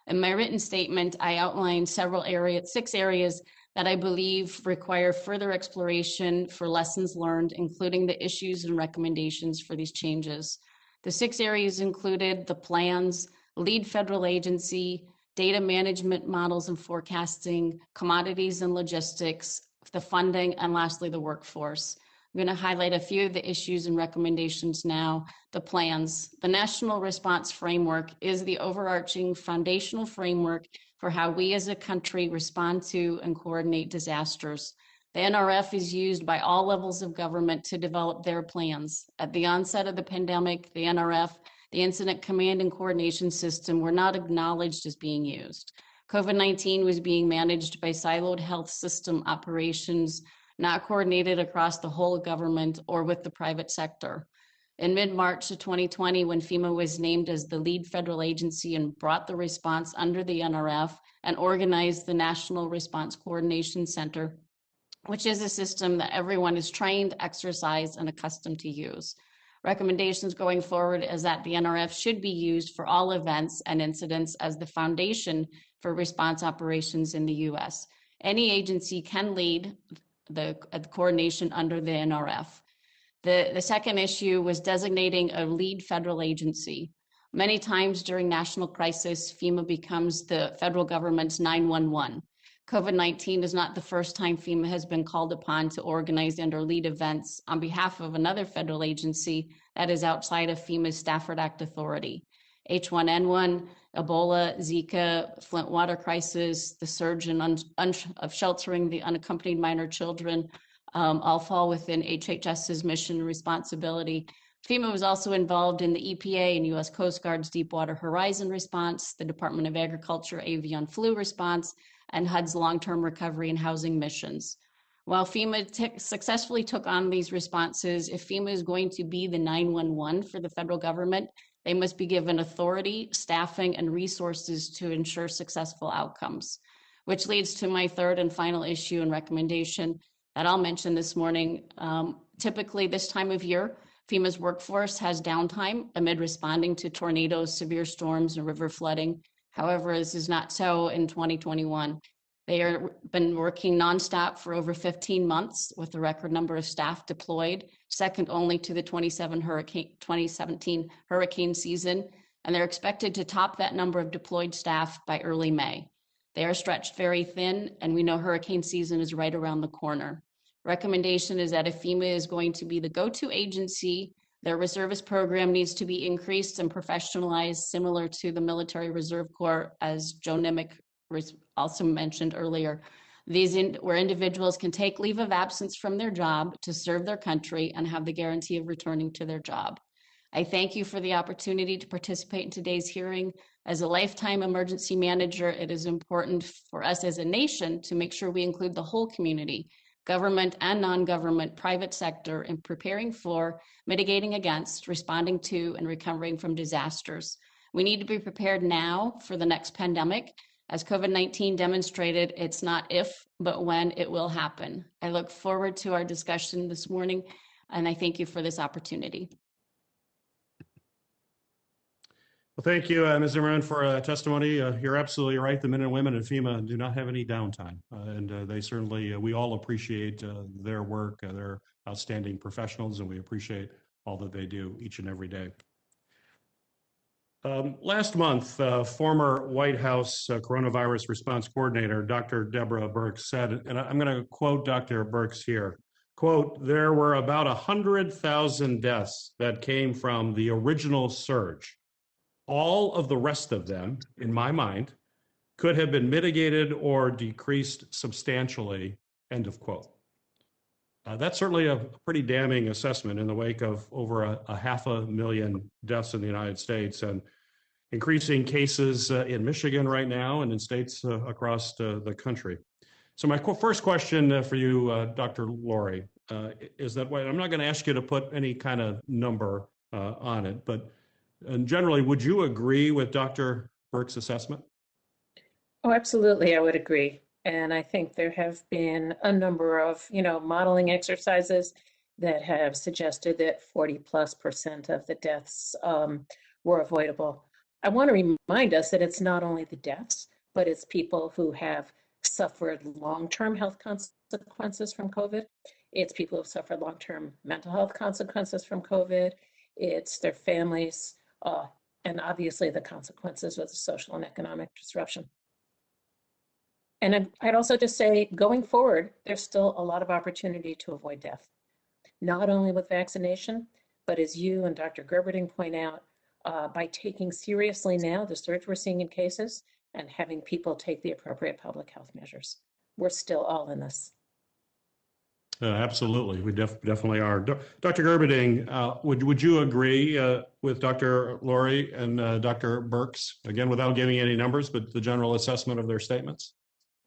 In my written statement, I outlined 6 areas that I believe require further exploration for lessons learned, including the issues and recommendations for these changes. The 6 areas included the plans, lead federal agency, data management models and forecasting, commodities and logistics, the funding, and lastly, the workforce. I'm going to highlight a few of the issues and recommendations now. The plans. The National Response Framework is the overarching foundational framework for how we as a country respond to and coordinate disasters. The NRF is used by all levels of government to develop their plans. At the onset of the pandemic, the NRF, the Incident Command and Coordination System, were not acknowledged as being used. COVID-19 was being managed by siloed health system operations, not coordinated across the whole government or with the private sector. In mid-March of 2020, when FEMA was named as the lead federal agency and brought the response under the NRF and organized the National Response Coordination Center, which is a system that everyone is trained, exercised, and accustomed to use. Recommendations going forward is that the NRF should be used for all events and incidents as the foundation for response operations in the U.S. Any agency can lead the coordination under the NRF. The second issue was designating a lead federal agency. Many times during national crisis, FEMA becomes the federal government's 911. COVID-19 is not the first time FEMA has been called upon to organize and or lead events on behalf of another federal agency that is outside of FEMA's Stafford Act authority. H1N1, Ebola, Zika, Flint water crisis, the surge of sheltering the unaccompanied minor children, all fall within HHS's mission and responsibility. FEMA was also involved in the EPA and U.S. Coast Guard's Deepwater Horizon response, the Department of Agriculture avian flu response, and HUD's long-term recovery and housing missions. While FEMA successfully took on these responses, if FEMA is going to be the 911 for the federal government, they must be given authority, staffing, and resources to ensure successful outcomes, which leads to my third and final issue and recommendation that I'll mention this morning. Typically this time of year, FEMA's workforce has downtime amid responding to tornadoes, severe storms, and river flooding. However, this is not so in 2021. They have been working nonstop for over 15 months with a record number of staff deployed, second only to the 2017 hurricane season, and they're expected to top that number of deployed staff by early May. They are stretched very thin, and we know hurricane season is right around the corner. Recommendation is that if FEMA is going to be the go-to agency, their reservist program needs to be increased and professionalized, similar to the Military Reserve Corps, as Joe Nimick also mentioned earlier. Where individuals can take leave of absence from their job to serve their country and have the guarantee of returning to their job. I thank you for the opportunity to participate in today's hearing. As a lifetime emergency manager, it is important for us as a nation to make sure we include the whole community, government and non-government, private sector, in preparing for, mitigating against, responding to, and recovering from disasters. We need to be prepared now for the next pandemic. As COVID-19 demonstrated, it's not if, but when it will happen. I look forward to our discussion this morning, and I thank you for this opportunity. Well, thank you, Ms. Zimmerman, for testimony. You're absolutely right. The men and women at FEMA do not have any downtime, and they certainly, we all appreciate their work. They're outstanding professionals, and we appreciate all that they do each and every day. Last month, former White House coronavirus response coordinator, Dr. Deborah Birx said, and I'm going to quote Dr. Birx here, quote, "There were about 100,000 deaths that came from the original surge. All of the rest of them, in my mind, could have been mitigated or decreased substantially," end of quote. That's certainly a pretty damning assessment in the wake of over a 500,000 deaths in the United States and increasing cases in Michigan right now and in states across the country. So my first question for you, Dr. Laurie, is that I'm not going to ask you to put any kind of number on it, but generally, would you agree with Dr. Birx's assessment? Oh, absolutely, I would agree. And I think there have been a number of, modeling exercises that have suggested that 40+% of the deaths were avoidable. I want to remind us that it's not only the deaths, but it's people who have suffered long-term health consequences from COVID. It's people who have suffered long-term mental health consequences from COVID. It's their families, and obviously the consequences of the social and economic disruption. And I'd also just say, going forward, there's still a lot of opportunity to avoid death. not only with vaccination, but as you and Dr. Gerberding point out, by taking seriously now the surge we're seeing in cases and having people take the appropriate public health measures. We're still all in this. Absolutely, we definitely are. Dr. Gerberding, would you agree with Dr. Laurie and Dr. Birx, again, without giving any numbers, but the general assessment of their statements?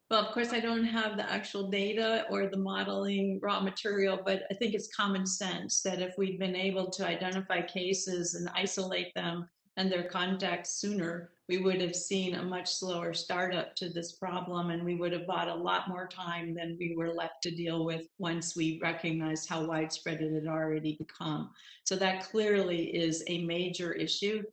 Well, of course, I don't have the actual data or the modeling raw material, but I think it's common sense that if we'd been able to identify cases and isolate them and their contacts sooner, we would have seen a much slower startup to this problem, and we would have bought a lot more time than we were left to deal with once we recognized how widespread it had already become. So that clearly is a major issue.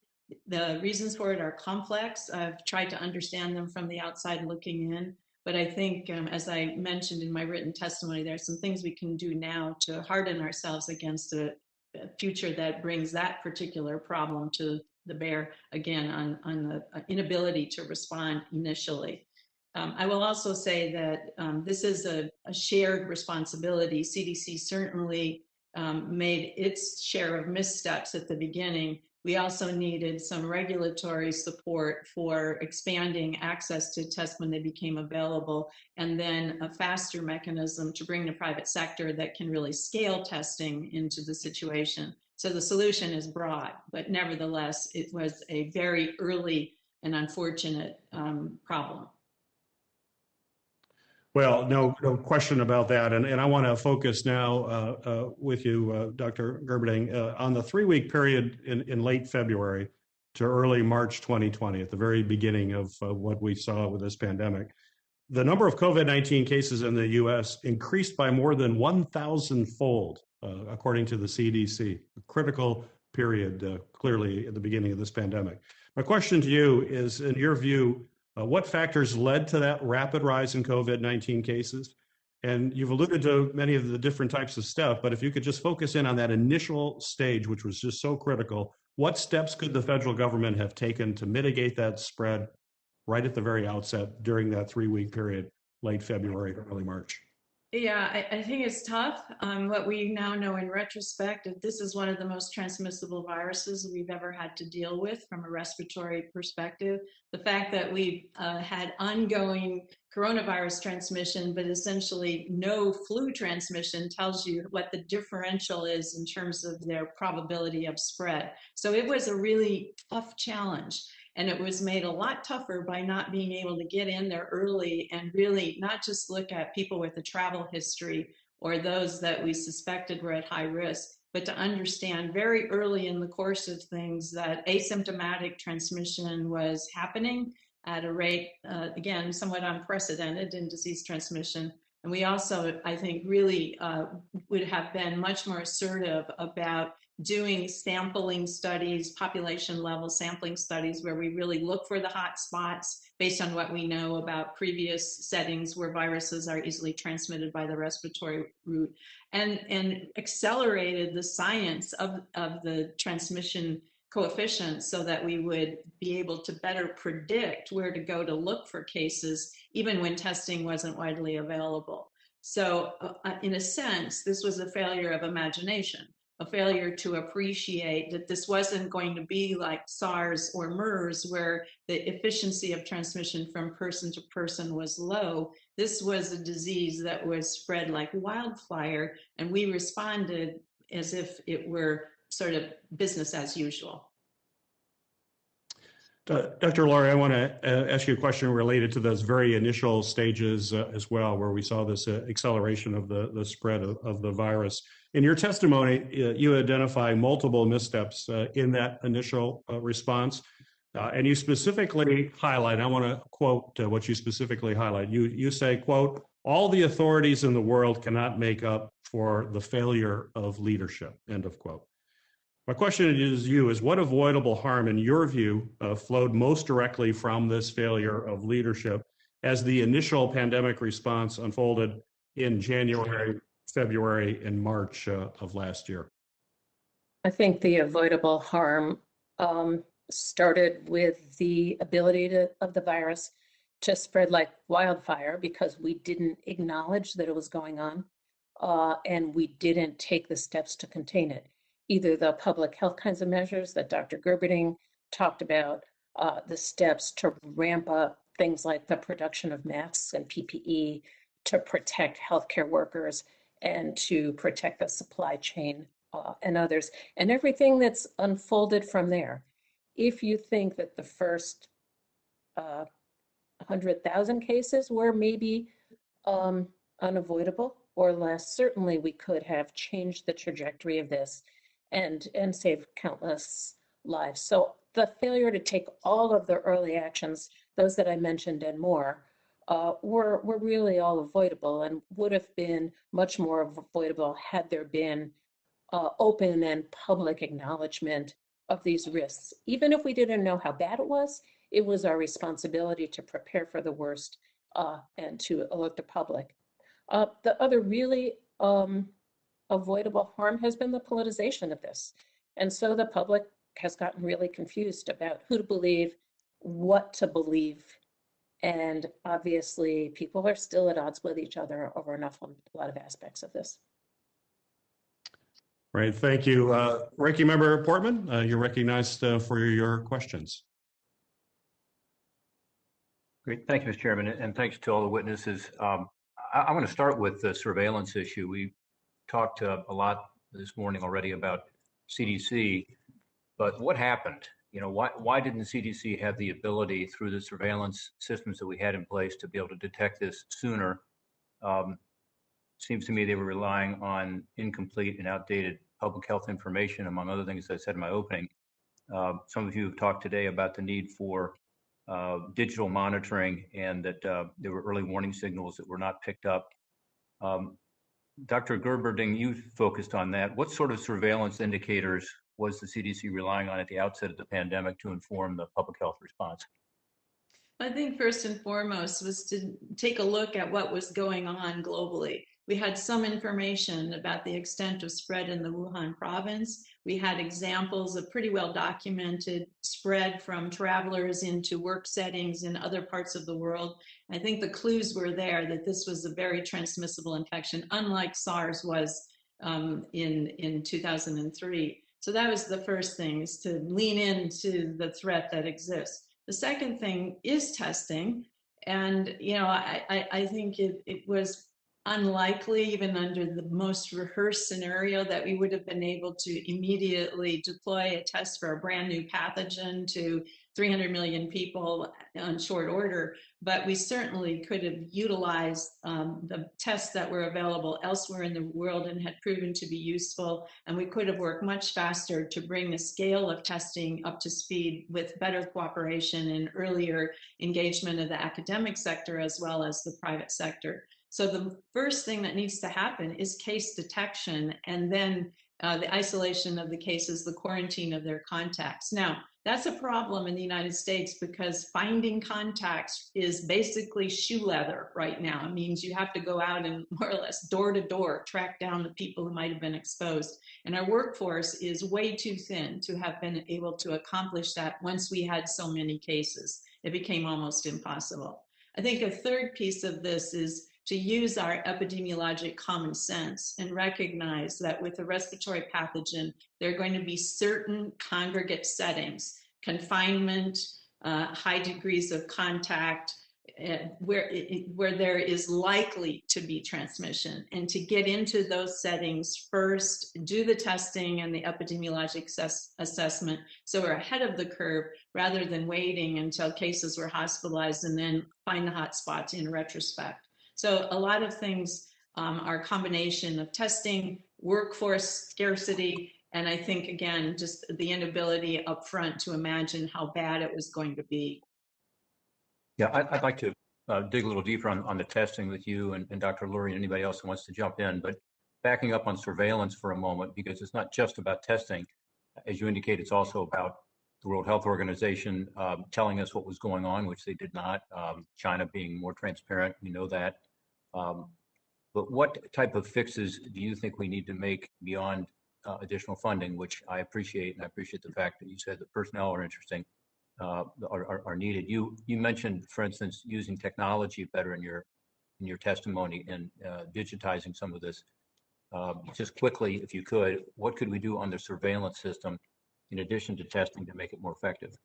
The reasons for it are complex. I've tried to understand them from the outside looking in. But I think, as I mentioned in my written testimony, there are some things we can do now to harden ourselves against a future that brings that particular problem to the bear, again, on the inability to respond initially. I will also say that this is a shared responsibility. CDC certainly made its share of missteps at the beginning. We also needed some regulatory support for expanding access to tests when they became available, and then a faster mechanism to bring the private sector that can really scale testing into the situation. So the solution is broad, but nevertheless, it was a very early and unfortunate problem. Well, no question about that. And I want to focus now with you, Dr. Gerberding, on the 3-week period in late February to early March 2020, at the very beginning of what we saw with this pandemic. The number of COVID-19 cases in the U.S. increased by more than 1,000-fold, according to the CDC, a critical period, clearly, at the beginning of this pandemic. My question to you is, in your view, what factors led to that rapid rise in COVID-19 cases? And you've alluded to many of the different types of stuff, but if you could just focus in on that initial stage, which was just so critical, what steps could the federal government have taken to mitigate that spread right at the very outset during that 3-week period, late February to early March? Yeah, I think it's tough. What we now know in retrospect, this is one of the most transmissible viruses we've ever had to deal with from a respiratory perspective. The fact that we've had ongoing coronavirus transmission, but essentially no flu transmission, tells you what the differential is in terms of their probability of spread. So it was a really tough challenge. And it was made a lot tougher by not being able to get in there early and really not just look at people with a travel history or those that we suspected were at high risk, but to understand very early in the course of things that asymptomatic transmission was happening at a rate, again, somewhat unprecedented in disease transmission. And we also, I think, really would have been much more assertive about doing sampling studies, population level sampling studies, where we really look for the hot spots based on what we know about previous settings where viruses are easily transmitted by the respiratory route, and accelerated the science of the transmission coefficients so that we would be able to better predict where to go to look for cases, even when testing wasn't widely available. So in a sense, this was a failure of imagination, a failure to appreciate that this wasn't going to be like SARS or MERS, where the efficiency of transmission from person to person was low. This was a disease that was spread like wildfire, and we responded as if it were sort of business as usual. Dr. Laurie, I want to ask you a question related to those very initial stages as well, where we saw this acceleration of the spread of the virus. In your testimony, you identify multiple missteps in that initial response, and you specifically highlight, I want to quote what you specifically highlight. You say, quote, "All the authorities in the world cannot make up for the failure of leadership," end of quote. My question is what avoidable harm, in your view, flowed most directly from this failure of leadership as the initial pandemic response unfolded in January, February, and March of last year? I think the avoidable harm started with the ability of the virus to spread like wildfire because we didn't acknowledge that it was going on. and we didn't take the steps to contain it. Either the public health kinds of measures that Dr. Gerberding talked about, the steps to ramp up things like the production of masks and PPE to protect healthcare workers and to protect the supply chain and others, and everything that's unfolded from there. If you think that the first 100,000 cases were maybe unavoidable or less, certainly we could have changed the trajectory of this and saved countless lives. So the failure to take all of the early actions, those that I mentioned and more, were really all avoidable and would have been much more avoidable had there been open and public acknowledgement of these risks. Even if we didn't know how bad it was our responsibility to prepare for the worst and to alert the public. The other really avoidable harm has been the politicization of this. And so the public has gotten really confused about who to believe, what to believe. And obviously, people are still at odds with each other over a lot of aspects of this. Right, thank you. Ranking Member Portman, you're recognized for your questions. Great, thank you, Mr. Chairman, and thanks to all the witnesses. I want to start with the surveillance issue. We talked a lot this morning already about CDC, but what happened? You know, why didn't the CDC have the ability through the surveillance systems that we had in place to be able to detect this sooner? Seems to me they were relying on incomplete and outdated public health information, among other things I said in my opening. Some of you have talked today about the need for digital monitoring and that there were early warning signals that were not picked up. Dr. Gerberding, you focused on that. What sort of surveillance indicators was the CDC relying on at the outset of the pandemic to inform the public health response? I think first and foremost was to take a look at what was going on globally. We had some information about the extent of spread in the Wuhan province. We had examples of pretty well documented spread from travelers into work settings in other parts of the world. I think the clues were there that this was a very transmissible infection, unlike SARS was in 2003. So that was the first thing, is to lean into the threat that exists. The second thing is testing. And, you know, I think it was unlikely, even under the most rehearsed scenario, that we would have been able to immediately deploy a test for a brand new pathogen to 300 million people on short order. But we certainly could have utilized the tests that were available elsewhere in the world and had proven to be useful. And we could have worked much faster to bring the scale of testing up to speed with better cooperation and earlier engagement of the academic sector as well as the private sector. So the first thing that needs to happen is case detection, and then the isolation of the cases, the quarantine of their contacts. Now, that's a problem in the United States because finding contacts is basically shoe leather right now. It means you have to go out and more or less door to door track down the people who might have been exposed. And our workforce is way too thin to have been able to accomplish that once we had so many cases. It became almost impossible. I think a third piece of this is to use our epidemiologic common sense and recognize that with a respiratory pathogen, there are going to be certain congregate settings, confinement, high degrees of contact, where there is likely to be transmission. And to get into those settings first, do the testing and the epidemiologic assessment so we're ahead of the curve rather than waiting until cases were hospitalized and then find the hot spots in retrospect. So a lot of things are a combination of testing, workforce scarcity, and I think, again, just the inability up front to imagine how bad it was going to be. Yeah, I'd like to dig a little deeper on the testing with you and Dr. Laurie and anybody else who wants to jump in, but backing up on surveillance for a moment, because it's not just about testing. As you indicate, it's also about the World Health Organization telling us what was going on, which they did not. China being more transparent, we know that. But what type of fixes do you think we need to make beyond additional funding, which I appreciate, and I appreciate the fact that you said the personnel are interesting, are needed. You mentioned, for instance, using technology better in your testimony and digitizing some of this. just quickly, if you could, what could we do on the surveillance system in addition to testing to make it more effective?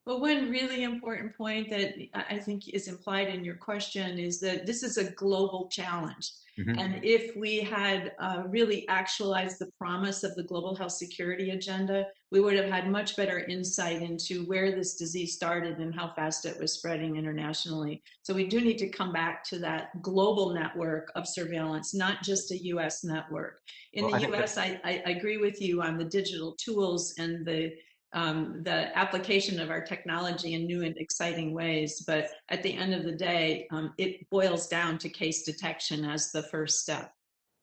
Well, one really important point that I think is implied in your question is that this is a global challenge. And if we had really actualized the promise of the global health security agenda, we would have had much better insight into where this disease started and how fast it was spreading internationally. So we do need to come back to that global network of surveillance, not just a US network. In the US, I agree with you on the digital tools and the application of our technology in new and exciting ways. But at the end of the day, it boils down to case detection as the first step.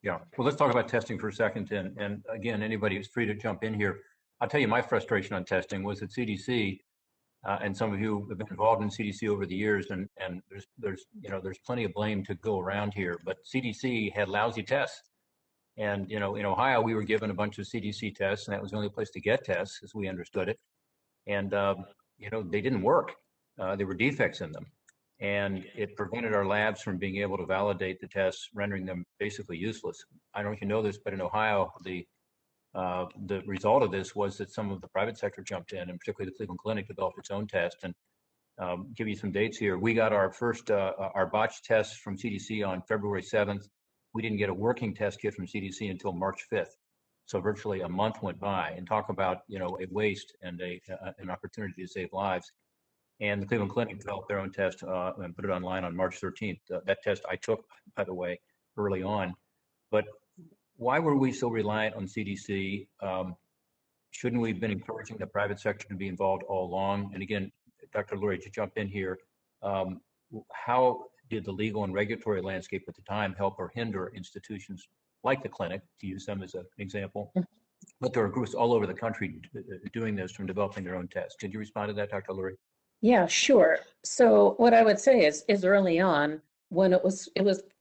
Yeah, well, let's talk about testing for a second. And again, anybody is free to jump in here. I'll tell you my frustration on testing was that CDC, and some of you have been involved in CDC over the years, and there's plenty of blame to go around here, but CDC had lousy tests. And, in Ohio, we were given a bunch of CDC tests, and that was the only place to get tests, as we understood it. And, they didn't work. There were defects in them. And it prevented our labs from being able to validate the tests, rendering them basically useless. I don't know if you know this, but in Ohio, the result of this was that some of the private sector jumped in, and particularly the Cleveland Clinic developed its own test. And give you some dates here. We got our first, our botched tests from CDC on February 7th. We didn't get a working test kit from CDC until March 5th. So virtually a month went by, and talk about, a waste and an opportunity to save lives. And the Cleveland Clinic developed their own test and put it online on March 13th. That test I took, by the way, early on. But why were we so reliant on CDC? Shouldn't we have been encouraging the private sector to be involved all along? And again, Dr. Laurie, to jump in here, how did the legal and regulatory landscape at the time help or hinder institutions like the clinic, to use them as an example? But there are groups all over the country doing this, from developing their own tests. Could you respond to that, Dr. Laurie? Yeah, sure. So what I would say is early on, when it was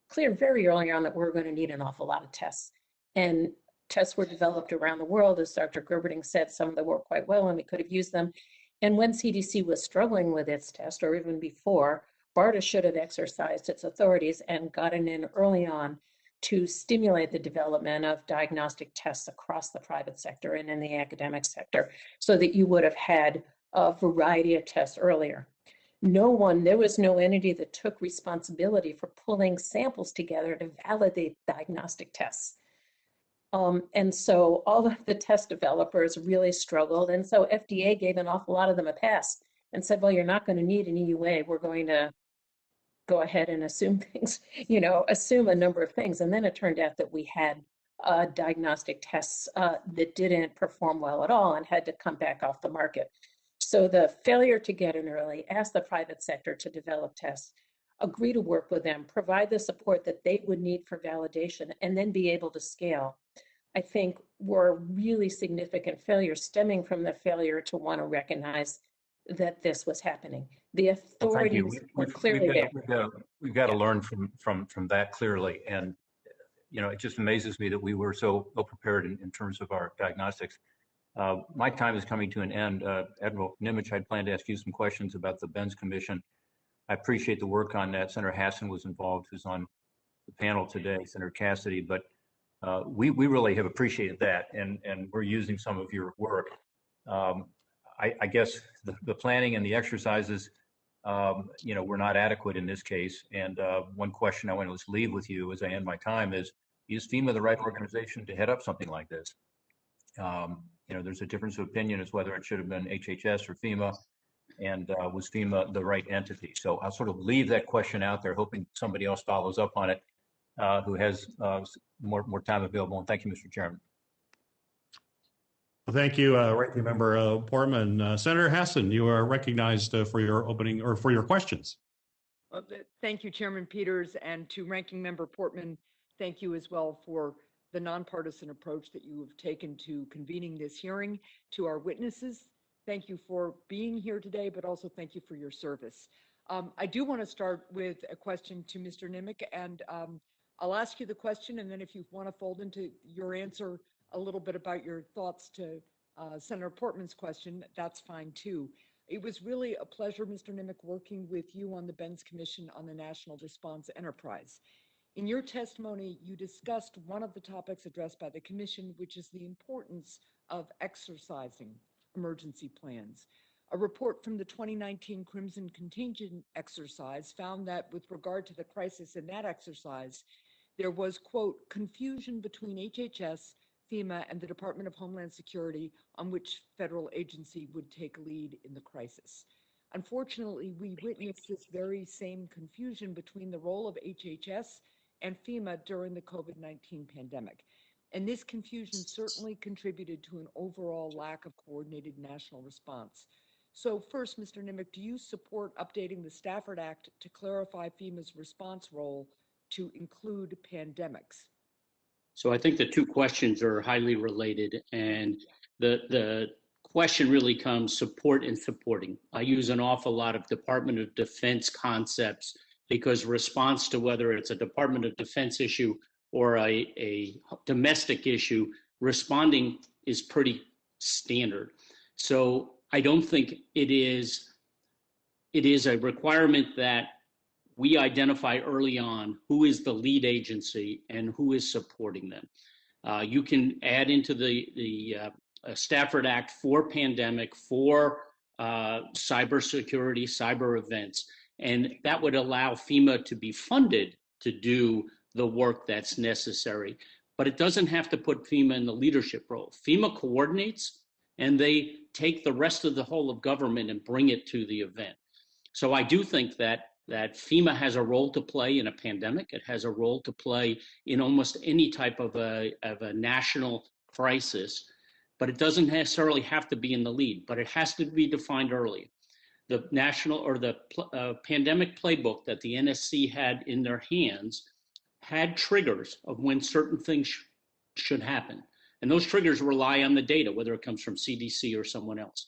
clear very early on that we're going to need an awful lot of tests. And tests were developed around the world, as Dr. Gerberding said, some of them worked quite well and we could have used them. And when CDC was struggling with its test, or even before, BARDA should have exercised its authorities and gotten in early on to stimulate the development of diagnostic tests across the private sector and in the academic sector, so that you would have had a variety of tests earlier. There was no entity that took responsibility for pulling samples together to validate diagnostic tests. And so all of the test developers really struggled. And so FDA gave an awful lot of them a pass and said, well, you're not going to need an EUA. We're going to go ahead and assume things, assume a number of things. And then it turned out that we had diagnostic tests that didn't perform well at all and had to come back off the market. So the failure to get in early, ask the private sector to develop tests, agree to work with them, provide the support that they would need for validation, and then be able to scale, I think were really significant failures stemming from the failure to want to recognize that this was happening. The authorities were clearly there. We've got to learn from that clearly. And, it just amazes me that we were so ill prepared in terms of our diagnostics. My time is coming to an end. Admiral Nimitz, I'd planned to ask you some questions about the Benz Commission. I appreciate the work on that. Senator Hassan was involved, who's on the panel today, Senator Cassidy, but we really have appreciated that, and we're using some of your work. I guess the planning and the exercises, were not adequate in this case. And one question I want to leave with you as I end my time is FEMA the right organization to head up something like this? There's a difference of opinion as whether it should have been HHS or FEMA, and was FEMA the right entity? So I'll sort of leave that question out there, hoping somebody else follows up on it who has more time available. And thank you, Mr. Chairman. Well, thank you, Ranking Member Portman. Senator Hassan, you are recognized for your opening or for your questions. Thank you, Chairman Peters, and to Ranking Member Portman, thank you as well for the nonpartisan approach that you have taken to convening this hearing. To our witnesses, thank you for being here today, but also thank you for your service. I do want to start with a question to Mr. Nimick, and I'll ask you the question, and then if you want to fold into your answer a little bit about your thoughts to Senator Portman's question, that's fine too. It was really a pleasure, Mr. Nimick, working with you on the Benz Commission on the National Response Enterprise. In your testimony, you discussed one of the topics addressed by the Commission, which is the importance of exercising emergency plans. A report from the 2019 Crimson Contagion exercise found that with regard to the crisis in that exercise, there was, quote, confusion between HHS, FEMA, and the Department of Homeland Security on which federal agency would take lead in the crisis. Unfortunately, we witnessed this very same confusion between the role of HHS and FEMA during the COVID-19 pandemic. And this confusion certainly contributed to an overall lack of coordinated national response. So first, Mr. Nimick, do you support updating the Stafford Act to clarify FEMA's response role to include pandemics? So I think the two questions are highly related, and the question really comes support and supporting. I use an awful lot of Department of Defense concepts because response to whether it's a Department of Defense issue or a domestic issue, responding is pretty standard. So I don't think it is a requirement that we identify early on who is the lead agency and who is supporting them. You can add into the Stafford Act for pandemic, for cybersecurity, cyber events, and that would allow FEMA to be funded to do the work that's necessary. But it doesn't have to put FEMA in the leadership role. FEMA coordinates, and they take the rest of the whole of government and bring it to the event. So I do think that FEMA has a role to play in a pandemic. It has a role to play in almost any type of a national crisis, but it doesn't necessarily have to be in the lead, but it has to be defined early. The national or the pandemic playbook that the NSC had in their hands had triggers of when certain things should happen. And those triggers rely on the data, whether it comes from CDC or someone else.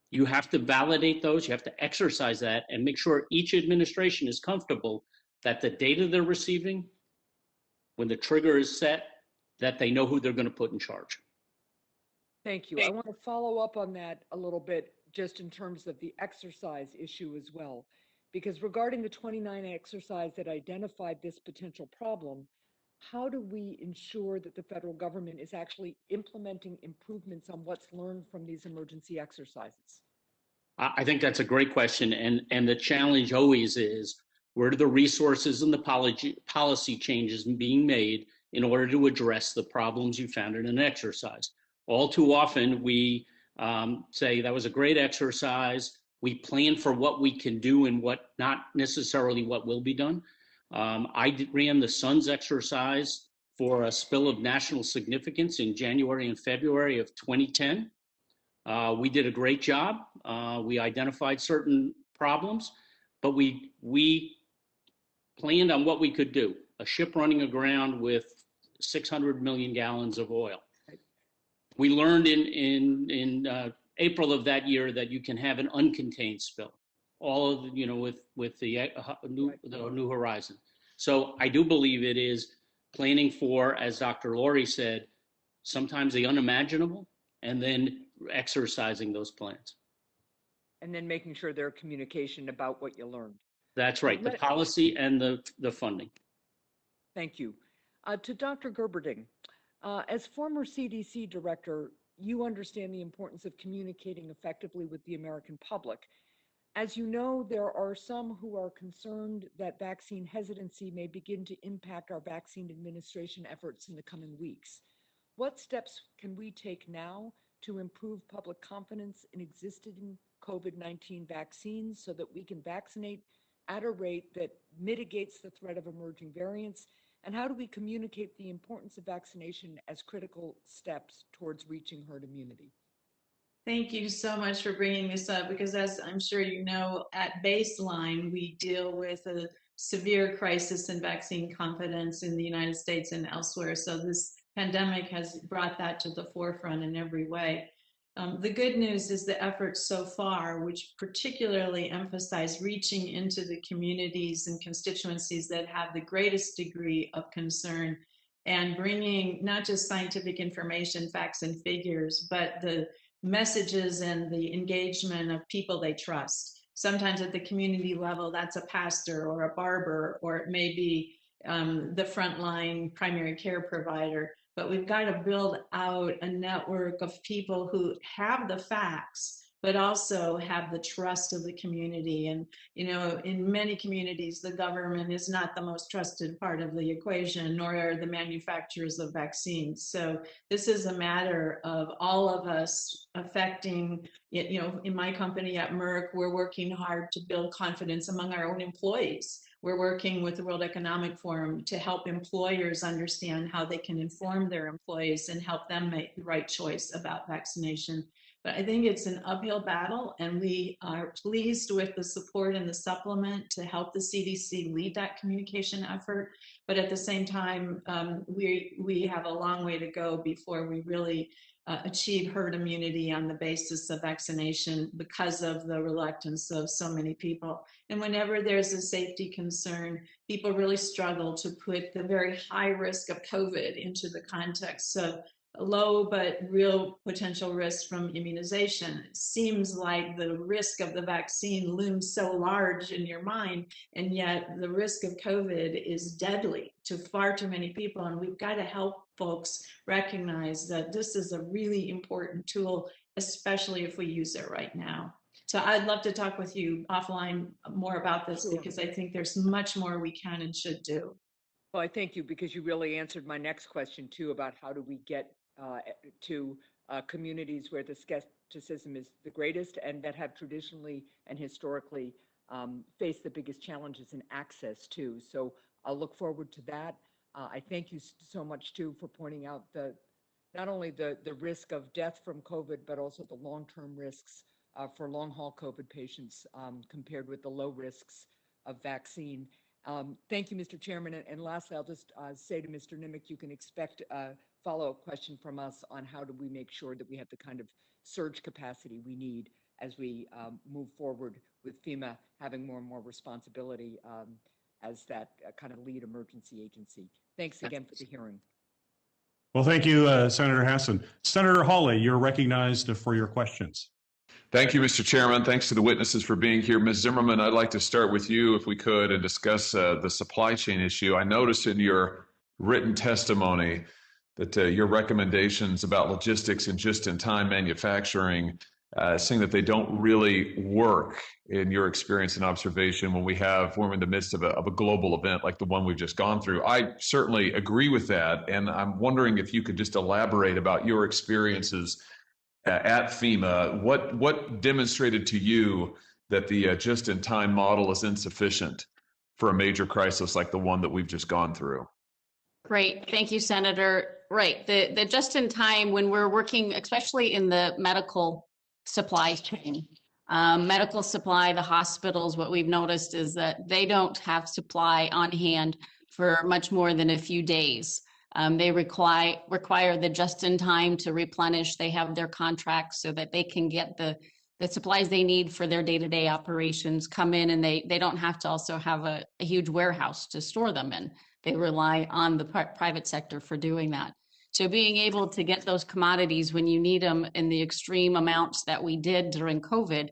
You have to validate those, you have to exercise that, and make sure each administration is comfortable that the data they're receiving, when the trigger is set, that they know who they're going to put in charge. Thank you. I want to follow up on that a little bit, just in terms of the exercise issue as well, because regarding the 29 exercise that identified this potential problem, how do we ensure that the federal government is actually implementing improvements on what's learned from these emergency exercises? I think that's a great question. And the challenge always is, where are the resources and the policy changes being made in order to address the problems you found in an exercise? All too often, we say that was a great exercise. We plan for what we can do and what not necessarily what will be done. I ran the SUNS exercise for a spill of national significance in January and February of 2010. We did a great job. We identified certain problems, but we planned on what we could do. A ship running aground with 600 million gallons of oil. We learned in April of that year that you can have an uncontained spill, all of with the New Horizon. So I do believe it is planning for, as Dr. Laurie said, sometimes the unimaginable, and then exercising those plans. And then making sure there's communication about what you learned. That's right, the policy and the funding. Thank you. To Dr. Gerberding, as former CDC director, you understand the importance of communicating effectively with the American public. As you know, there are some who are concerned that vaccine hesitancy may begin to impact our vaccine administration efforts in the coming weeks. What steps can we take now to improve public confidence in existing COVID-19 vaccines so that we can vaccinate at a rate that mitigates the threat of emerging variants? And how do we communicate the importance of vaccination as critical steps towards reaching herd immunity? Thank you so much for bringing this up, because as I'm sure you know, at baseline, we deal with a severe crisis in vaccine confidence in the United States and elsewhere. So this pandemic has brought that to the forefront in every way. The good news is the efforts so far, which particularly emphasize reaching into the communities and constituencies that have the greatest degree of concern and bringing not just scientific information, facts and figures, but the messages and the engagement of people they trust. Sometimes at the community level, that's a pastor or a barber, or it may be the frontline primary care provider, but we've got to build out a network of people who have the facts, but also have the trust of the community. And, in many communities, the government is not the most trusted part of the equation, nor are the manufacturers of vaccines. So this is a matter of all of us affecting, in my company at Merck, we're working hard to build confidence among our own employees. We're working with the World Economic Forum to help employers understand how they can inform their employees and help them make the right choice about vaccination. But I think it's an uphill battle, and we are pleased with the support and the supplement to help the CDC lead that communication effort. But at the same time, we have a long way to go before we really achieve herd immunity on the basis of vaccination because of the reluctance of so many people. And whenever there's a safety concern, people really struggle to put the very high risk of COVID into the context of low but real potential risk from immunization. It seems like the risk of the vaccine looms so large in your mind, and yet the risk of COVID is deadly to far too many people. And we've got to help folks recognize that this is a really important tool, especially if we use it right now. So I'd love to talk with you offline more about this, because I think there's much more we can and should do. Well, I thank you, because you really answered my next question too, about how do we get to communities where the skepticism is the greatest and that have traditionally and historically faced the biggest challenges in access to. So I'll look forward to that. I thank you so much too for pointing out not only the risk of death from COVID, but also the long-term risks for long-haul COVID patients compared with the low risks of vaccine. Thank you, Mr. Chairman. And lastly, I'll just say to Mr. Nimick, you can expect a follow-up question from us on how do we make sure that we have the kind of surge capacity we need as we move forward with FEMA having more and more responsibility as that kind of lead emergency agency. Thanks again for the hearing. Well, thank you, Senator Hassan. Senator Hawley, you're recognized for your questions. Thank you, Mr. Chairman. Thanks to the witnesses for being here. Ms. Zimmerman, I'd like to start with you, if we could, and discuss the supply chain issue. I noticed in your written testimony that your recommendations about logistics and just-in-time manufacturing, saying that they don't really work in your experience and observation when we're in the midst of a global event like the one we've just gone through. I certainly agree with that, and I'm wondering if you could just elaborate about your experiences at FEMA. What demonstrated to you that the just-in-time model is insufficient for a major crisis like the one that we've just gone through? Great. Thank you, Senator. Right. The just-in-time, when we're working, especially in the medical supply chain, medical supply, the hospitals, what we've noticed is that they don't have supply on hand for much more than a few days. They require the just-in-time to replenish. They have their contracts so that they can get the supplies they need for their day-to-day operations come in, and they don't have to also have a huge warehouse to store them in. They rely on the private sector for doing that. So being able to get those commodities when you need them in the extreme amounts that we did during COVID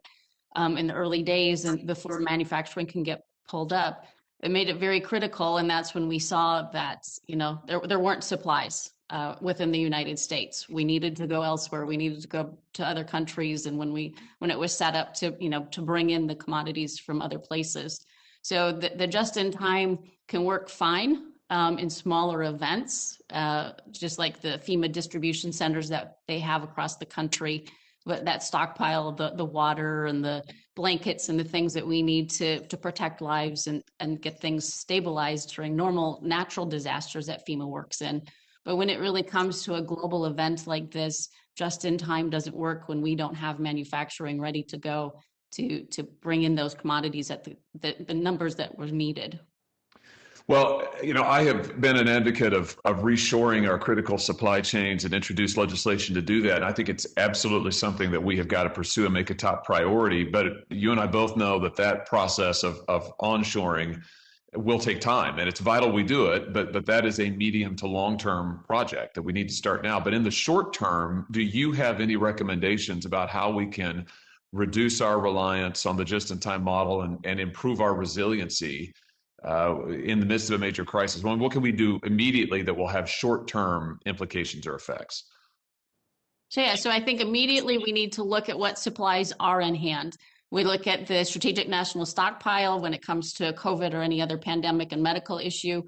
in the early days and before manufacturing can get pulled up, it made it very critical. And that's when we saw that, there weren't supplies within the United States. We needed to go elsewhere. We needed to go to other countries. And when it was set up to bring in the commodities from other places. So the just-in-time can work fine in smaller events, just like the FEMA distribution centers that they have across the country. But that stockpile of the water and the blankets and the things that we need to protect lives and get things stabilized during normal natural disasters that FEMA works in. But when it really comes to a global event like this, just-in-time doesn't work when we don't have manufacturing ready to go to bring in those commodities at the numbers that were needed. Well, I have been an advocate of reshoring our critical supply chains and introduced legislation to do that. And I think it's absolutely something that we have got to pursue and make a top priority. But you and I both know that process of onshoring will take time, and it's vital we do it. But that is a medium to long-term project that we need to start now. But in the short term, do you have any recommendations about how we can reduce our reliance on the just-in-time model and improve our resiliency in the midst of a major crisis? Well, what can we do immediately that will have short-term implications or effects? So I think immediately we need to look at what supplies are in hand. We look at the strategic national stockpile when it comes to COVID or any other pandemic and medical issue.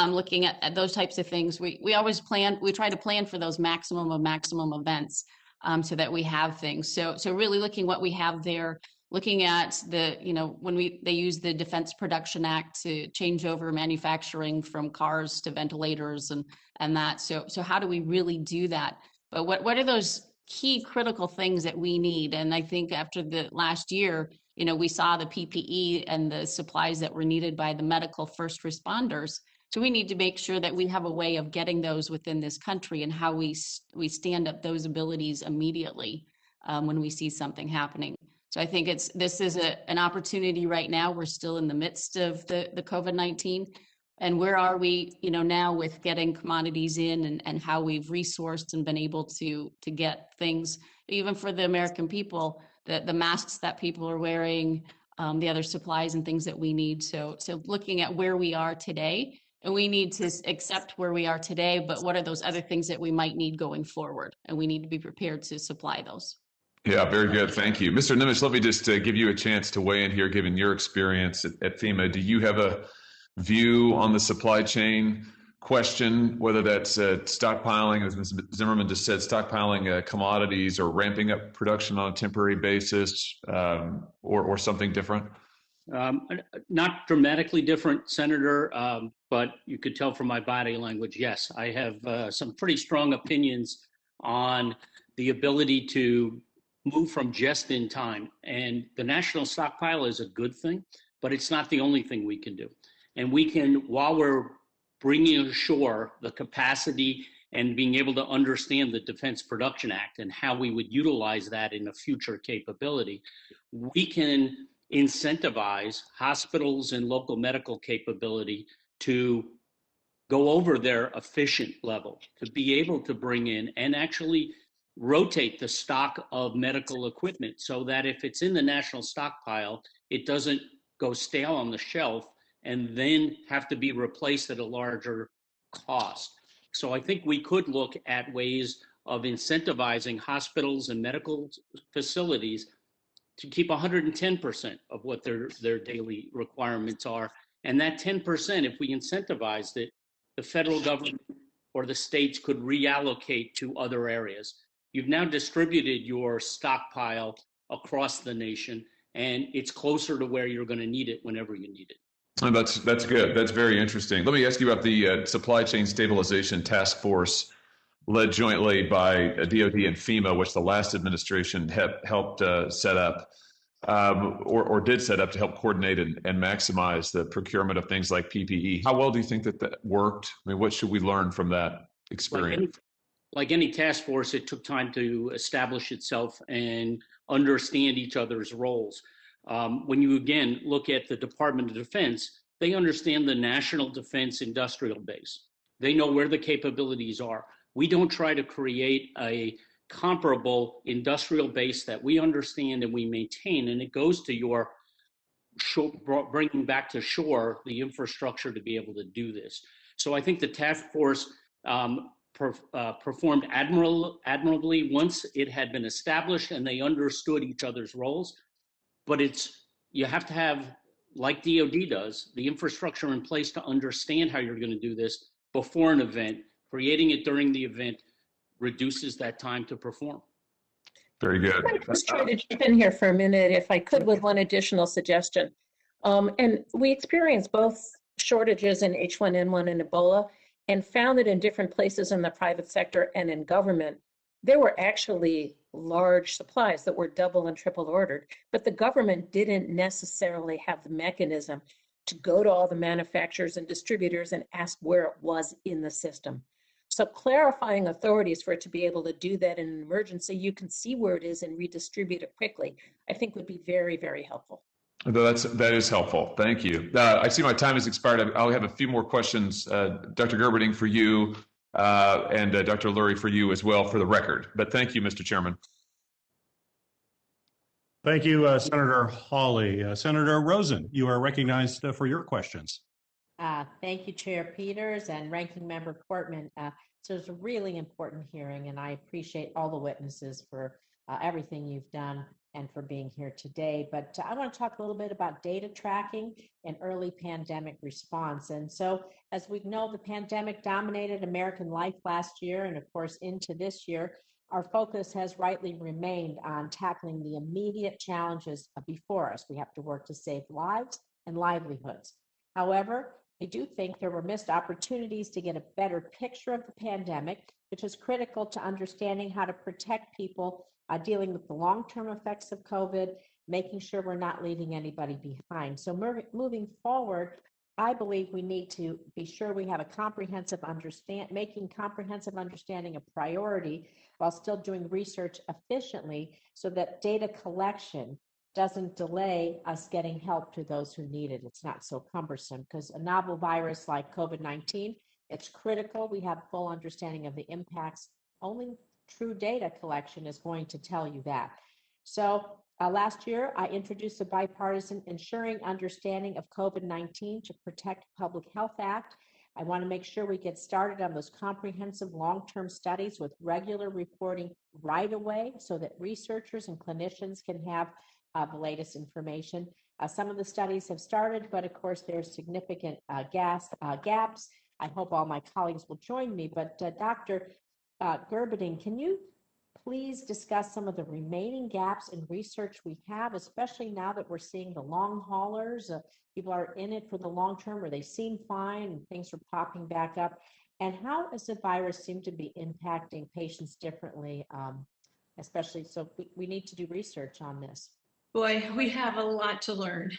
Looking at those types of things, we always try to plan for those maximum events so that we have things. So really looking what we have there, looking at when they use the Defense Production Act to change over manufacturing from cars to ventilators and that. So how do we really do that? But what are those key critical things that we need? And I think after the last year, we saw the PPE and the supplies that were needed by the medical first responders. So we need to make sure that we have a way of getting those within this country and how we stand up those abilities immediately when we see something happening. So I think this is an opportunity right now. We're still in the midst of the COVID-19. And where are we, now with getting commodities in and how we've resourced and been able to get things, even for the American people, the masks that people are wearing, the other supplies and things that we need. So looking at where we are today, and we need to accept where we are today, but what are those other things that we might need going forward? And we need to be prepared to supply those. Yeah, very good. Thank you. Mr. Nimitz, let me just give you a chance to weigh in here, given your experience at FEMA. Do you have a view on the supply chain question, whether that's stockpiling, as Ms. Zimmerman just said, stockpiling commodities or ramping up production on a temporary basis, or something different? Not dramatically different, Senator, but you could tell from my body language, yes. I have some pretty strong opinions on the ability to move from just in time. And the national stockpile is a good thing, but it's not the only thing we can do. And we can, while we're bringing ashore the capacity and being able to understand the Defense Production Act and how we would utilize that in a future capability, we can incentivize hospitals and local medical capability to go over their efficient level, to be able to bring in and actually rotate the stock of medical equipment so that if it's in the national stockpile, it doesn't go stale on the shelf and then have to be replaced at a larger cost. So I think we could look at ways of incentivizing hospitals and medical facilities to keep 110% of what their daily requirements are. And that 10%, if we incentivized it, the federal government or the states could reallocate to other areas. You've now distributed your stockpile across the nation, and it's closer to where you're going to need it whenever you need it. Oh, that's good. That's very interesting. Let me ask you about the Supply Chain Stabilization Task Force led jointly by DOD and FEMA, which the last administration helped set up, or did set up to help coordinate and maximize the procurement of things like PPE. How well do you think that worked? I mean, what should we learn from that experience? Like any task force, it took time to establish itself and understand each other's roles. When you, again, look at the Department of Defense, they understand the national defense industrial base. They know where the capabilities are. We don't try to create a comparable industrial base that we understand and we maintain, and it goes to your bringing back to shore the infrastructure to be able to do this. So I think the task force performed admirably once it had been established and they understood each other's roles. But you have to have, like DOD does, the infrastructure in place to understand how you're going to do this before an event. Creating it during the event reduces that time to perform. Very good. Let's try to jump in here for a minute, if I could, with one additional suggestion. And we experienced both shortages in H1N1 and Ebola, and found that in different places in the private sector and in government, there were actually large supplies that were double and triple ordered, but the government didn't necessarily have the mechanism to go to all the manufacturers and distributors and ask where it was in the system. So clarifying authorities for it to be able to do that in an emergency, you can see where it is and redistribute it quickly, I think would be very, very helpful. That is helpful. Thank you. I see my time has expired. I'll have a few more questions, Dr. Gerberding, for you, and Dr. Laurie, for you as well, for the record. But thank you, Mr. Chairman. Thank you, Senator Hawley. Senator Rosen, you are recognized for your questions. Thank you, Chair Peters and Ranking Member Portman. So it's a really important hearing, and I appreciate all the witnesses for everything you've done and for being here today. But I want to talk a little bit about data tracking and early pandemic response. And so, as we know, the pandemic dominated American life last year, and of course into this year. Our focus has rightly remained on tackling the immediate challenges before us. We have to work to save lives and livelihoods. However, I do think there were missed opportunities to get a better picture of the pandemic, which is critical to understanding how to protect people dealing with the long-term effects of COVID, making sure we're not leaving anybody behind. So moving forward, I believe we need to be sure we have a comprehensive making comprehensive understanding a priority while still doing research efficiently so that data collection doesn't delay us getting help to those who need it. It's not so cumbersome because a novel virus like COVID-19, it's critical we have full understanding of the impacts. Only true data collection is going to tell you that. So last year, I introduced a bipartisan Ensuring Understanding of COVID-19 to Protect Public Health Act. I want to make sure we get started on those comprehensive long-term studies with regular reporting right away so that researchers and clinicians can have the latest information. Some of the studies have started, but of course there's significant gaps. I hope all my colleagues will join me, but Dr. Gerberding, can you please discuss some of the remaining gaps in research we have, especially now that we're seeing the long haulers, people are in it for the long term where they seem fine and things are popping back up, and how does the virus seem to be impacting patients differently, especially, so we need to do research on this. Boy, we have a lot to learn.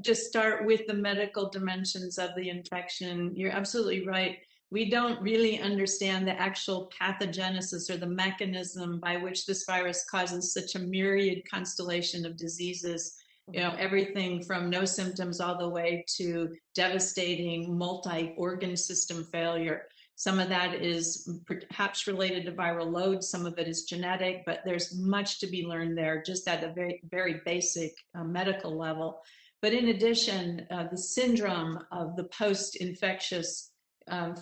Just start with the medical dimensions of the infection. You're absolutely right. We don't really understand the actual pathogenesis or the mechanism by which this virus causes such a myriad constellation of diseases. You know, everything from no symptoms all the way to devastating multi-organ system failure. Some of that is perhaps related to viral load, some of it is genetic, but there's much to be learned there just at a very, very basic medical level. But in addition, the syndrome of the post-infectious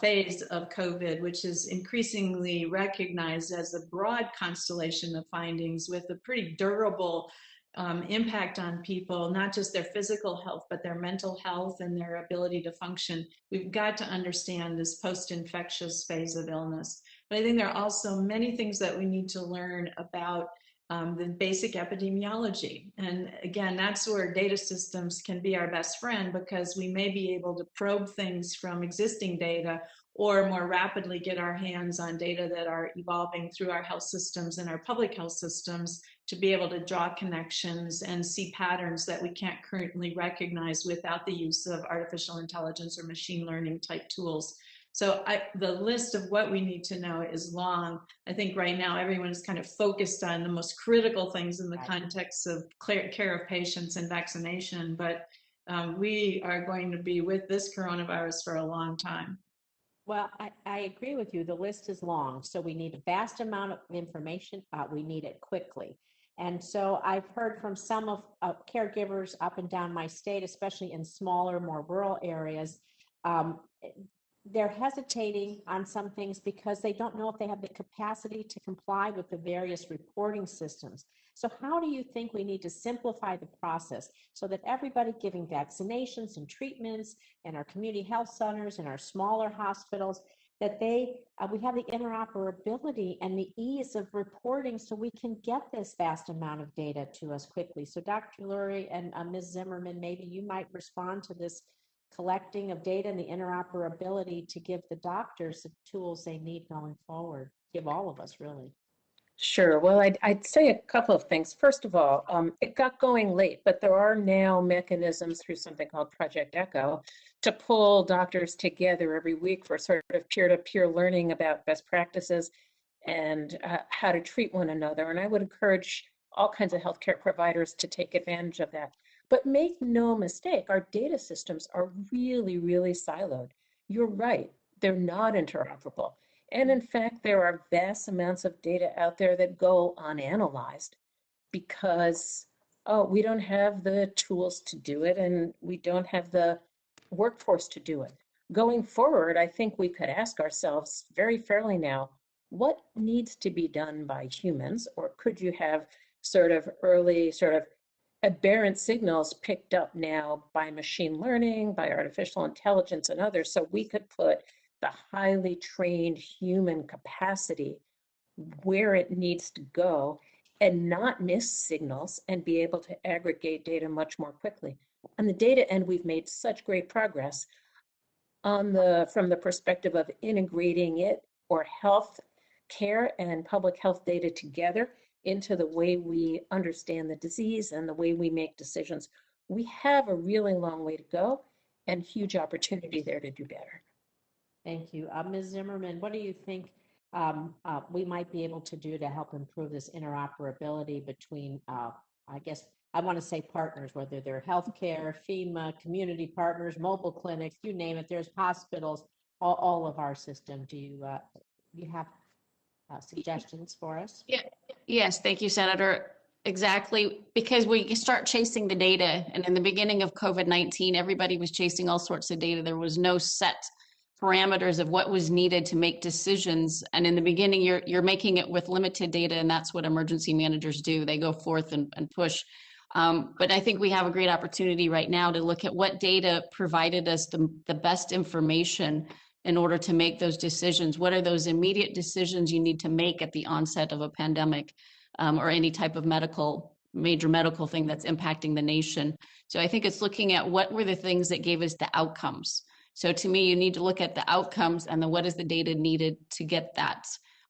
phase of COVID, which is increasingly recognized as a broad constellation of findings with a pretty durable impact on people, not just their physical health, but their mental health and their ability to function. We've got to understand this post-infectious phase of illness. But I think there are also many things that we need to learn about the basic epidemiology. And again, that's where data systems can be our best friend, because we may be able to probe things from existing data or more rapidly get our hands on data that are evolving through our health systems and our public health systems to be able to draw connections and see patterns that we can't currently recognize without the use of artificial intelligence or machine learning type tools. So the list of what we need to know is long. I think right now everyone is kind of focused on the most critical things in the context of care of patients and vaccination, but we are going to be with this coronavirus for a long time. Well, I agree with you. The list is long, so we need a vast amount of information. We need it quickly. And so I've heard from some of caregivers up and down my state, especially in smaller, more rural areas, they're hesitating on some things because they don't know if they have the capacity to comply with the various reporting systems. So how do you think we need to simplify the process so that everybody giving vaccinations and treatments in our community health centers and our smaller hospitals, that we have the interoperability and the ease of reporting so we can get this vast amount of data to us quickly? So Dr. Laurie and Ms. Zimmerman, maybe you might respond to this collecting of data and the interoperability to give the doctors the tools they need going forward, give all of us really. Sure. Well, I'd say a couple of things. First of all, it got going late, but there are now mechanisms through something called Project Echo to pull doctors together every week for sort of peer-to-peer learning about best practices and how to treat one another. And I would encourage all kinds of healthcare providers to take advantage of that. But make no mistake, our data systems are really, really siloed. You're right, they're not interoperable. And in fact, there are vast amounts of data out there that go unanalyzed because, we don't have the tools to do it, and we don't have the workforce to do it. Going forward, I think we could ask ourselves very fairly now, what needs to be done by humans, or could you have sort of early aberrant signals picked up now by machine learning, by artificial intelligence and others, so we could put the highly trained human capacity where it needs to go and not miss signals and be able to aggregate data much more quickly. On the data end, we've made such great progress from the perspective of integrating it or health care and public health data together into the way we understand the disease and the way we make decisions. We have a really long way to go and huge opportunity there to do better. Thank you. Ms. Zimmerman, what do you think we might be able to do to help improve this interoperability between, I guess, I want to say partners, whether they're healthcare, FEMA, community partners, mobile clinics, you name it, there's hospitals, all of our system. Do you have suggestions for us? Yeah. Yes, thank you, Senator. Exactly, because we start chasing the data, and in the beginning of COVID-19, everybody was chasing all sorts of data. There was no set parameters of what was needed to make decisions. And in the beginning, you're making it with limited data, and that's what emergency managers do. They go forth and push. But I think we have a great opportunity right now to look at what data provided us the best information in order to make those decisions. What are those immediate decisions you need to make at the onset of a pandemic or any type of major medical thing that's impacting the nation? So I think it's looking at what were the things that gave us the outcomes. So to me, you need to look at the outcomes and then what is the data needed to get that,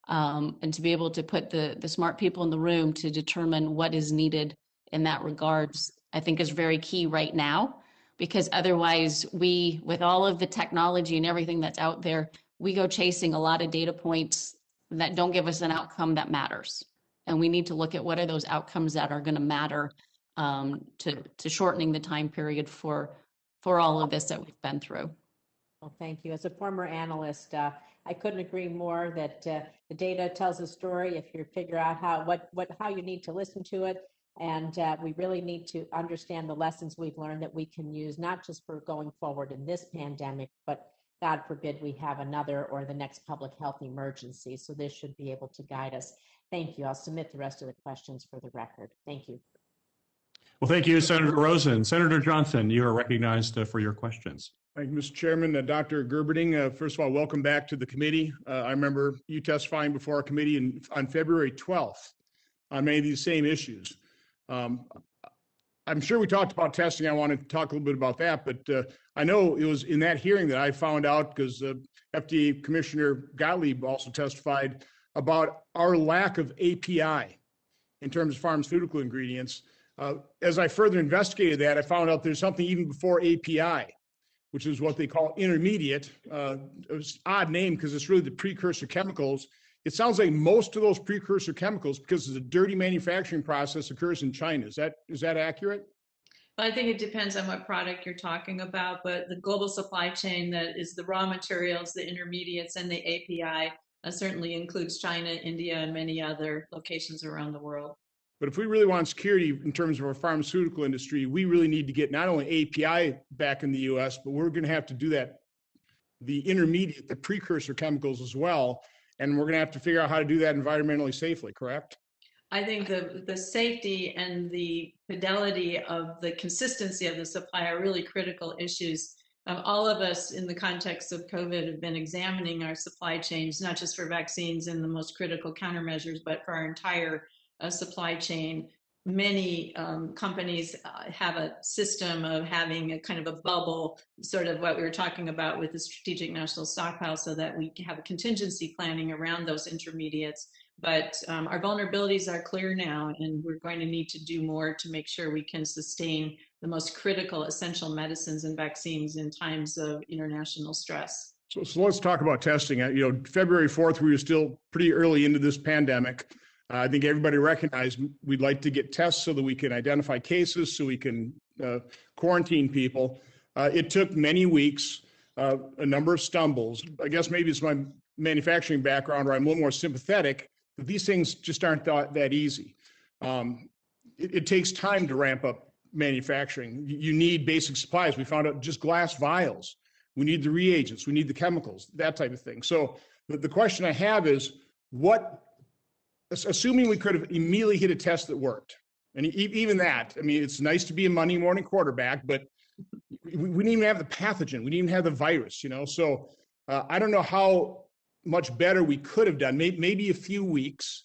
and to be able to put the smart people in the room to determine what is needed in that regards, I think is very key right now, because otherwise we, with all of the technology and everything that's out there, we go chasing a lot of data points that don't give us an outcome that matters. And we need to look at what are those outcomes that are going to matter to shortening the time period for all of this that we've been through. Well, thank you. As a former analyst, I couldn't agree more that the data tells a story if you figure out how you need to listen to it. And we really need to understand the lessons we've learned that we can use, not just for going forward in this pandemic, but God forbid we have another or the next public health emergency. So this should be able to guide us. Thank you. I'll submit the rest of the questions for the record. Thank you. Well, thank you, Senator Rosen. Senator Johnson, you are recognized for your questions. Thank you, Mr. Chairman. Dr. Gerberding, first of all, welcome back to the committee. I remember you testifying before our committee on February 12th on many of these same issues. I'm sure we talked about testing. I want to talk a little bit about that, but I know it was in that hearing that I found out, because FDA Commissioner Gottlieb also testified about our lack of API in terms of pharmaceutical ingredients. As I further investigated that, I found out there's something even before API, which is what they call intermediate. It was an odd name because it's really the precursor chemicals. It sounds like most of those precursor chemicals, because of the dirty manufacturing process, occurs in China. Is that accurate? I think it depends on what product you're talking about, but the global supply chain that is the raw materials, the intermediates, and the API certainly includes China, India, and many other locations around the world. But if we really want security in terms of our pharmaceutical industry, we really need to get not only API back in the U.S., but we're going to have to do that, the intermediate, the precursor chemicals as well. And we're going to have to figure out how to do that environmentally safely, correct? I think the safety and the fidelity of the consistency of the supply are really critical issues. All of us in the context of COVID have been examining our supply chains, not just for vaccines and the most critical countermeasures, but for our entire supply chain. Many companies have a system of having a kind of a bubble, sort of what we were talking about with the strategic national stockpile, so that we have a contingency planning around those intermediates. But our vulnerabilities are clear now, and we're going to need to do more to make sure we can sustain the most critical essential medicines and vaccines in times of international stress. So let's talk about testing. February 4th, we were still pretty early into this pandemic. I think everybody recognized we'd like to get tests so that we can identify cases, so we can quarantine people. It took many weeks, a number of stumbles. I guess maybe it's my manufacturing background where I'm a little more sympathetic, but these things just aren't that easy. It takes time to ramp up manufacturing. You need basic supplies. We found out just glass vials. We need the reagents. We need the chemicals, that type of thing. So the question I have is, assuming we could have immediately hit a test that worked, and even that, I mean, it's nice to be a Monday morning quarterback, but we didn't even have the pathogen. We didn't even have the virus, So I don't know how much better we could have done, maybe a few weeks,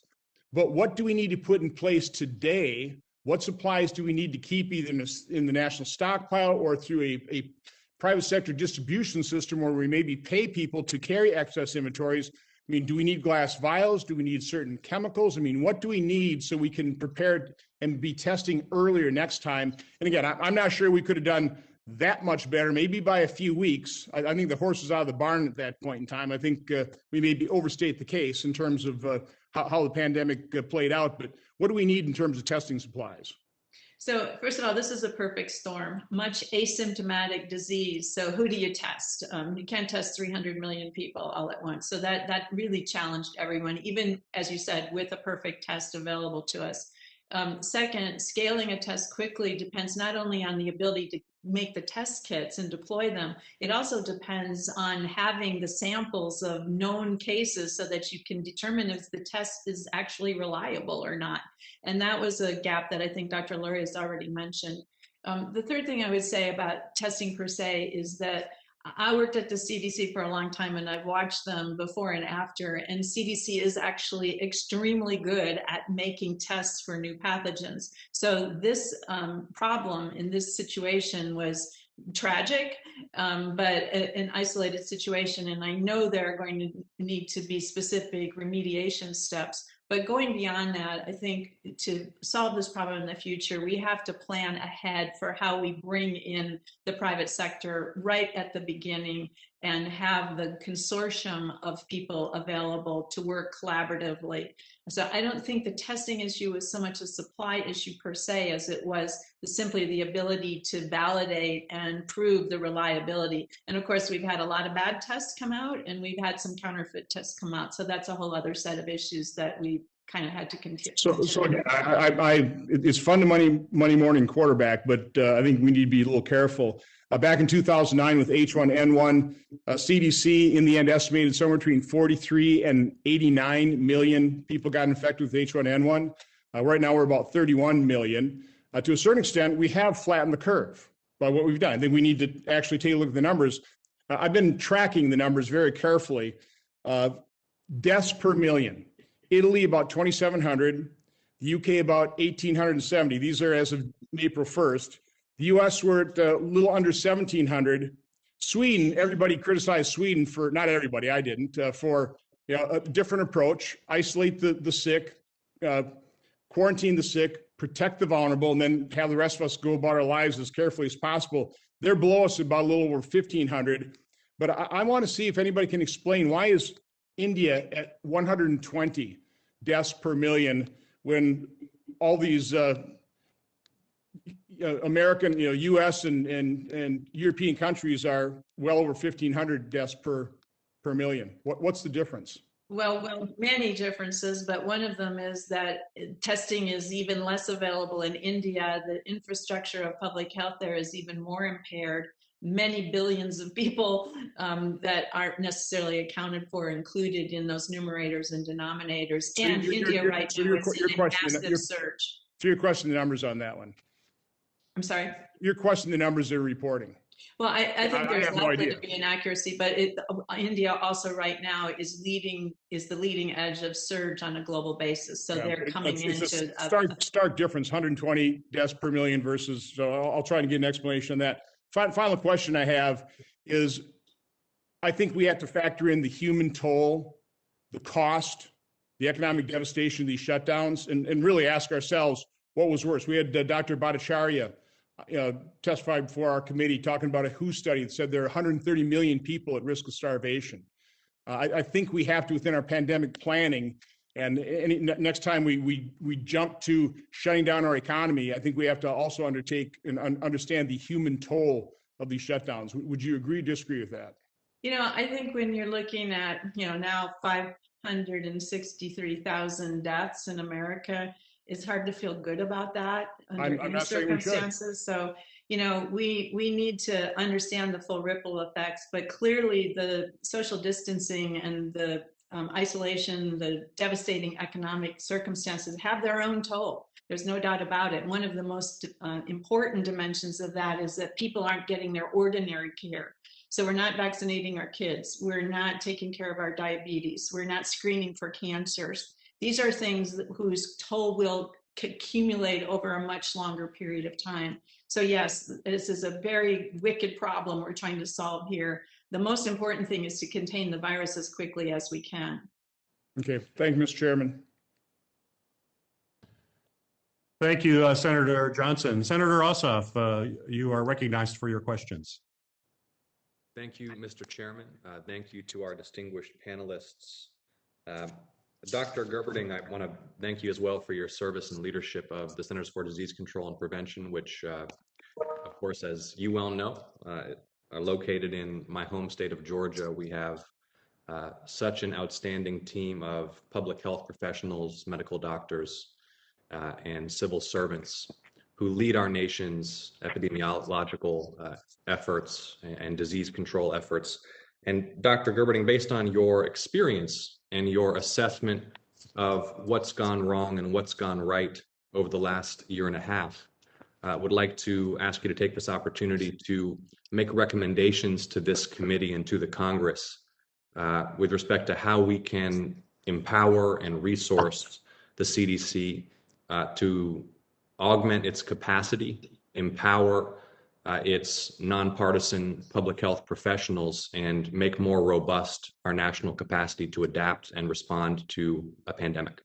but what do we need to put in place today? What supplies do we need to keep either in the national stockpile or through a private sector distribution system where we maybe pay people to carry excess inventories? I mean, do we need glass vials? Do we need certain chemicals? I mean, what do we need so we can prepare and be testing earlier next time? And again, I'm not sure we could have done that much better, maybe by a few weeks. I think the horse is out of the barn at that point in time. I think we maybe overstate the case in terms of how the pandemic played out. But what do we need in terms of testing supplies? So first of all, this is a perfect storm, much asymptomatic disease. So who do you test? You can't test 300 million people all at once. So that really challenged everyone, even, as you said, with a perfect test available to us. Second, scaling a test quickly depends not only on the ability to make the test kits and deploy them, it also depends on having the samples of known cases so that you can determine if the test is actually reliable or not. And that was a gap that I think Dr. Laurie has already mentioned. The third thing I would say about testing per se is that I worked at the CDC for a long time, and I've watched them before and after, and CDC is actually extremely good at making tests for new pathogens. So this problem in this situation was tragic, but an isolated situation, and I know there are going to need to be specific remediation steps. But going beyond that, I think to solve this problem in the future, we have to plan ahead for how we bring in the private sector right at the beginning and have the consortium of people available to work collaboratively. So I don't think the testing issue was so much a supply issue per se as it was simply the ability to validate and prove the reliability. And of course, we've had a lot of bad tests come out, and we've had some counterfeit tests come out. So that's a whole other set of issues that we kind of had to continue. So again, it's fun to Monday morning quarterback, but I think we need to be a little careful. Back in 2009 with H1N1, CDC in the end estimated somewhere between 43 and 89 million people got infected with H1N1. Right now we're about 31 million. To a certain extent, we have flattened the curve by what we've done. I think we need to actually take a look at the numbers. I've been tracking the numbers very carefully. Deaths per million. Italy about 2,700, the UK about 1,870. These are as of April 1st. The US were at a little under 1,700. Sweden, everybody criticized Sweden for, not everybody, I didn't, for a different approach. Isolate the sick, quarantine the sick, protect the vulnerable, and then have the rest of us go about our lives as carefully as possible. They're below us about a little over 1,500. But I want to see if anybody can explain why is India at 120 deaths per million when all these American, U.S. and European countries are well over 1,500 deaths per million. What's the difference? Well, many differences, but one of them is that testing is even less available in India. The infrastructure of public health there is even more impaired. Many billions of people that aren't necessarily accounted for included in those numerators and denominators. And India right now is in a massive surge. So you're questioning the numbers on that one? I'm sorry? You're questioning the numbers they're reporting. Well, I think there's likely to be inaccuracy, but India also right now is the leading edge of surge on a global basis. So they're coming into a stark difference, 120 deaths per million versus, so I'll try to get an explanation on that. Final question I have is, I think we have to factor in the human toll, the cost, the economic devastation of these shutdowns, and really ask ourselves, what was worse? We had Dr. Bhattacharya testified before our committee talking about a WHO study that said there are 130 million people at risk of starvation. I think we have to, within our pandemic planning, and next time we jump to shutting down our economy, I think we have to also undertake and understand the human toll of these shutdowns. Would you agree or disagree with that? I think when you're looking at, now 563,000 deaths in America, it's hard to feel good about that under I'm any not saying we should. circumstances. So, you know, we need to understand the full ripple effects, but clearly the social distancing and the isolation, the devastating economic circumstances have their own toll. There's no doubt about it. One of the most important dimensions of that is that people aren't getting their ordinary care. So we're not vaccinating our kids. We're not taking care of our diabetes. We're not screening for cancers. These are things whose toll will accumulate over a much longer period of time. So yes, this is a very wicked problem we're trying to solve here. The most important thing is to contain the virus as quickly as we can. Okay, thank you, Mr. Chairman. Thank you, Senator Johnson. Senator Ossoff, you are recognized for your questions. Thank you, Mr. Chairman. Thank you to our distinguished panelists. Dr. Gerberding, I want to thank you as well for your service and leadership of the Centers for Disease Control and Prevention, which, of course, as you well know, are located in my home state of Georgia. We have such an outstanding team of public health professionals, medical doctors, and civil servants who lead our nation's epidemiological efforts and disease control efforts. And Dr. Gerberding, based on your experience and your assessment of what's gone wrong and what's gone right over the last year and a half, would like to ask you to take this opportunity to make recommendations to this committee and to the Congress with respect to how we can empower and resource the CDC to augment its capacity, empower its nonpartisan public health professionals, and make more robust our national capacity to adapt and respond to a pandemic.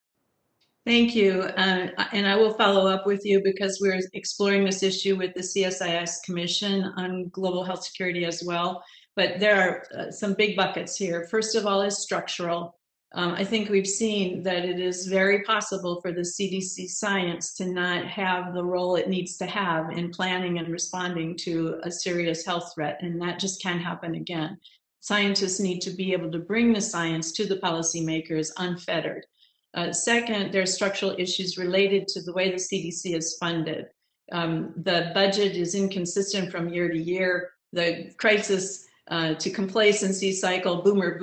Thank you. And I will follow up with you because we're exploring this issue with the CSIS Commission on Global Health Security as well. But there are some big buckets here. First of all is structural. I think we've seen that it is very possible for the CDC science to not have the role it needs to have in planning and responding to a serious health threat, and that just can't happen again. Scientists need to be able to bring the science to the policymakers unfettered. Second, there's structural issues related to the way the CDC is funded. The budget is inconsistent from year to year. The crisis to complacency cycle, boomer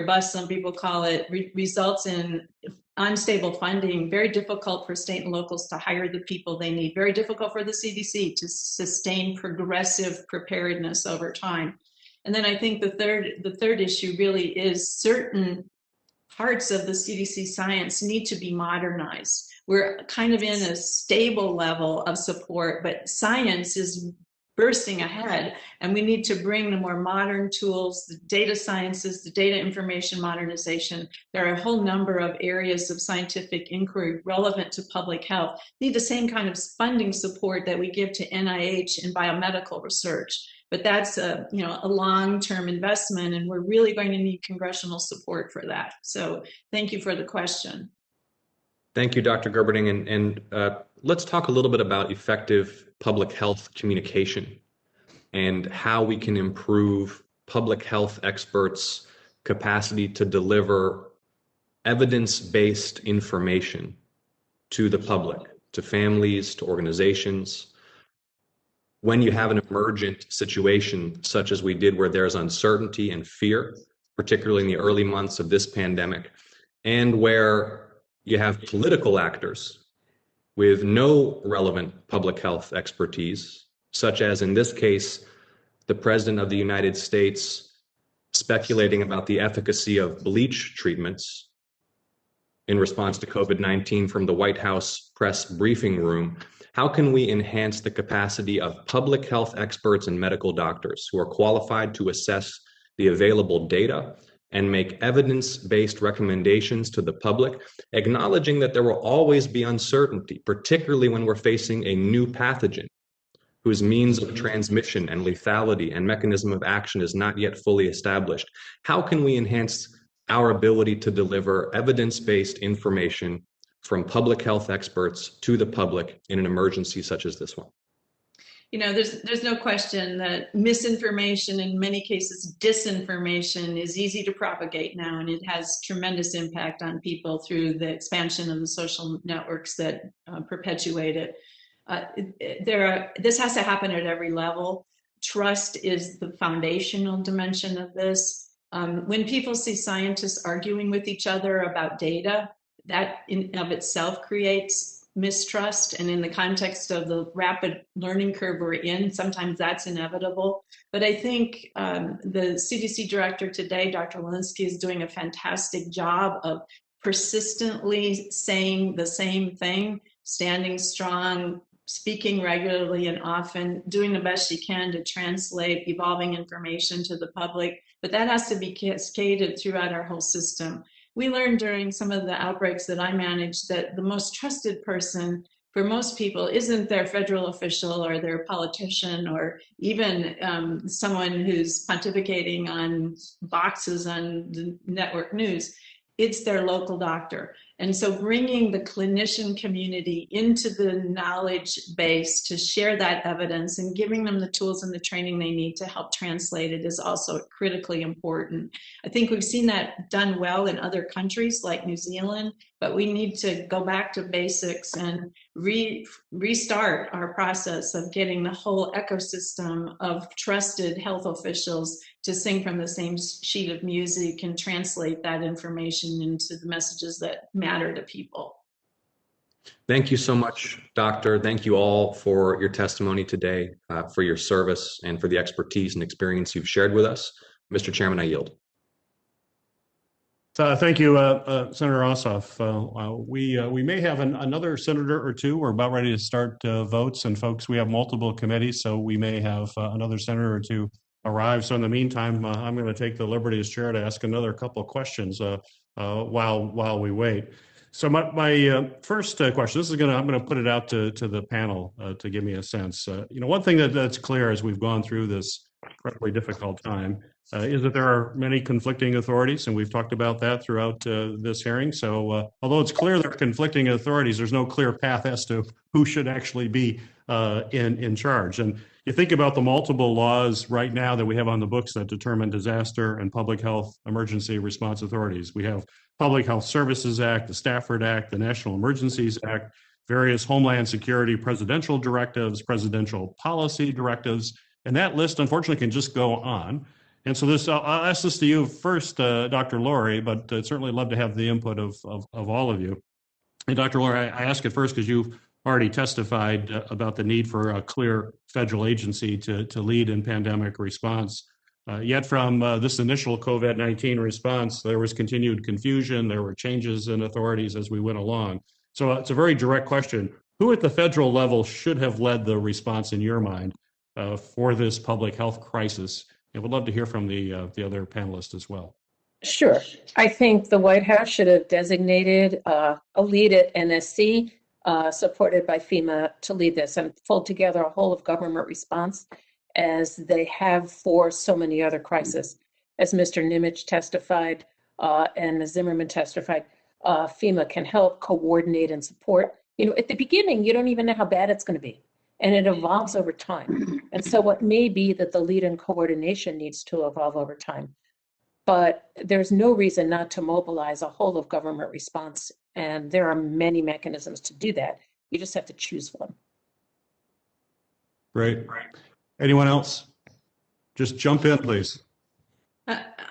bust, some people call it, results in unstable funding, very difficult for state and locals to hire the people they need, very difficult for the CDC to sustain progressive preparedness over time. And then I think the third issue really is certain parts of the CDC science need to be modernized. We're kind of in a stable level of support, but science is bursting ahead, and we need to bring the more modern tools, the data sciences, the data information modernization. There are a whole number of areas of scientific inquiry relevant to public health, need the same kind of funding support that we give to NIH and biomedical research. But that's a long-term investment, and we're really going to need congressional support for that. So thank you for the question. Thank you, Dr. Gerberding. And let's talk a little bit about effective public health communication and how we can improve public health experts' capacity to deliver evidence-based information to the public, to families, to organizations. When you have an emergent situation such as we did, where there's uncertainty and fear, particularly in the early months of this pandemic, and where you have political actors with no relevant public health expertise, such as in this case, the President of the United States speculating about the efficacy of bleach treatments in response to COVID-19 from the White House press briefing room. How can we enhance the capacity of public health experts and medical doctors who are qualified to assess the available data and make evidence-based recommendations to the public, acknowledging that there will always be uncertainty, particularly when we're facing a new pathogen whose means of transmission and lethality and mechanism of action is not yet fully established? How can we enhance our ability to deliver evidence-based information from public health experts to the public in an emergency such as this one? there's no question that misinformation, in many cases disinformation, is easy to propagate now, and it has tremendous impact on people through the expansion of the social networks that perpetuate it. This has to happen at every level. Trust is the foundational dimension of this. When people see scientists arguing with each other about data, that in of itself creates mistrust, and in the context of the rapid learning curve we're in, sometimes that's inevitable. But I think the CDC director today, Dr. Walensky, is doing a fantastic job of persistently saying the same thing, standing strong, speaking regularly and often, doing the best she can to translate evolving information to the public. But that has to be cascaded throughout our whole system. We learned during some of the outbreaks that I managed that the most trusted person for most people isn't their federal official or their politician or even someone who's pontificating on boxes on the network news. It's their local doctor. And so bringing the clinician community into the knowledge base to share that evidence and giving them the tools and the training they need to help translate it is also critically important. I think we've seen that done well in other countries like New Zealand, but we need to go back to basics and restart our process of getting the whole ecosystem of trusted health officials to sing from the same sheet of music and translate that information into the messages that matter to people. Thank you so much, Doctor. Thank you all for your testimony today, for your service, and for the expertise and experience you've shared with us. Mr. Chairman, I yield. Thank you, Senator Ossoff. We may have another senator or two. We're about ready to start votes, and folks, we have multiple committees, so we may have another senator or two arrive. So in the meantime, I'm going to take the liberty as chair to ask another couple of questions while we wait. So my first question, I'm going to put it out to the panel to give me a sense. One thing that's clear as we've gone through this incredibly difficult time is that there are many conflicting authorities, and we've talked about that throughout this hearing. So although it's clear there are conflicting authorities, there's no clear path as to who should actually be in charge. And you think about the multiple laws right now that we have on the books that determine disaster and public health emergency response authorities. We have Public Health Services Act, the Stafford Act, the National Emergencies Act, various Homeland Security presidential directives, presidential policy directives, and that list, unfortunately, can just go on. And so I'll ask this to you first, Dr. Laurie, but I'd certainly love to have the input of all of you. And Dr. Laurie, I ask it first because you've already testified about the need for a clear federal agency to lead in pandemic response. Yet from this initial COVID-19 response, there was continued confusion. There were changes in authorities as we went along. So it's a very direct question. Who at the federal level should have led the response in your mind for this public health crisis? And we'd love to hear from the other panelists as well. Sure. I think the White House should have designated a lead at NSC, supported by Fema, to lead this and pull together a whole of government response as they have for so many other crises. As Mr. Nimitz testified and Ms. Zimmerman testified, FEMA can help coordinate and support. At the beginning, you don't even know how bad it's going to be, and it evolves over time. And so it may be that the lead and coordination needs to evolve over time. But there's no reason not to mobilize a whole of government response, and there are many mechanisms to do that. You just have to choose one. Great. Anyone else? Just jump in, please.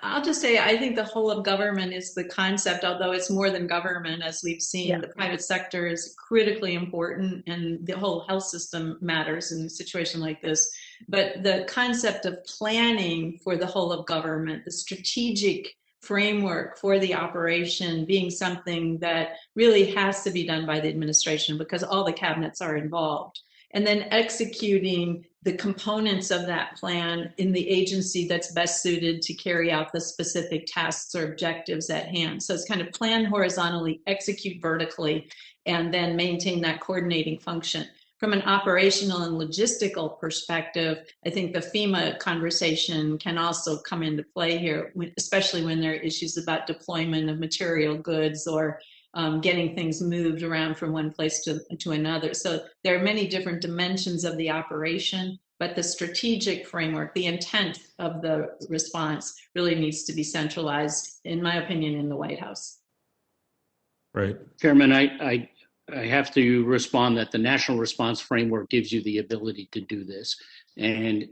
I'll just say, I think the whole of government is the concept, although it's more than government, as we've seen. Yeah. The private sector is critically important, and the whole health system matters in a situation like this. But the concept of planning for the whole of government, the strategic framework for the operation being something that really has to be done by the administration because all the cabinets are involved. And then executing the components of that plan in the agency that's best suited to carry out the specific tasks or objectives at hand. So it's kind of plan horizontally, execute vertically, and then maintain that coordinating function. From an operational and logistical perspective, I think the FEMA conversation can also come into play here, especially when there are issues about deployment of material goods or getting things moved around from one place to another. So there are many different dimensions of the operation, but the strategic framework, the intent of the response really needs to be centralized, in my opinion, in the White House. Right. Chairman, I have to respond that the National Response Framework gives you the ability to do this. And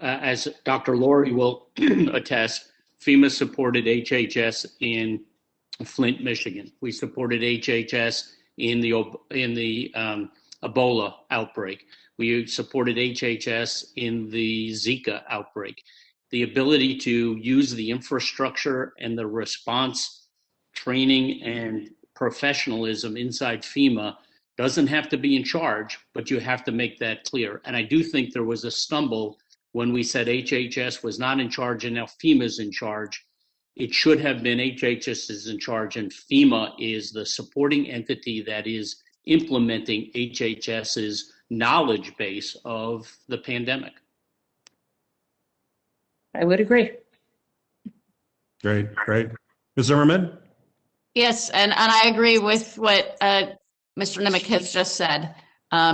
as Dr. Laurie will attest, FEMA supported HHS in Flint, Michigan. We supported HHS in the Ebola outbreak. We supported HHS in the Zika outbreak. The ability to use the infrastructure and the response training and professionalism inside FEMA doesn't have to be in charge, but you have to make that clear. And I do think there was a stumble when we said HHS was not in charge and now FEMA's in charge. It should have been HHS is in charge and FEMA is the supporting entity that is implementing HHS's knowledge base of the pandemic. I would agree. Great. Ms. Zimmerman? Yes, and I agree with what Mr. Nimick has just said.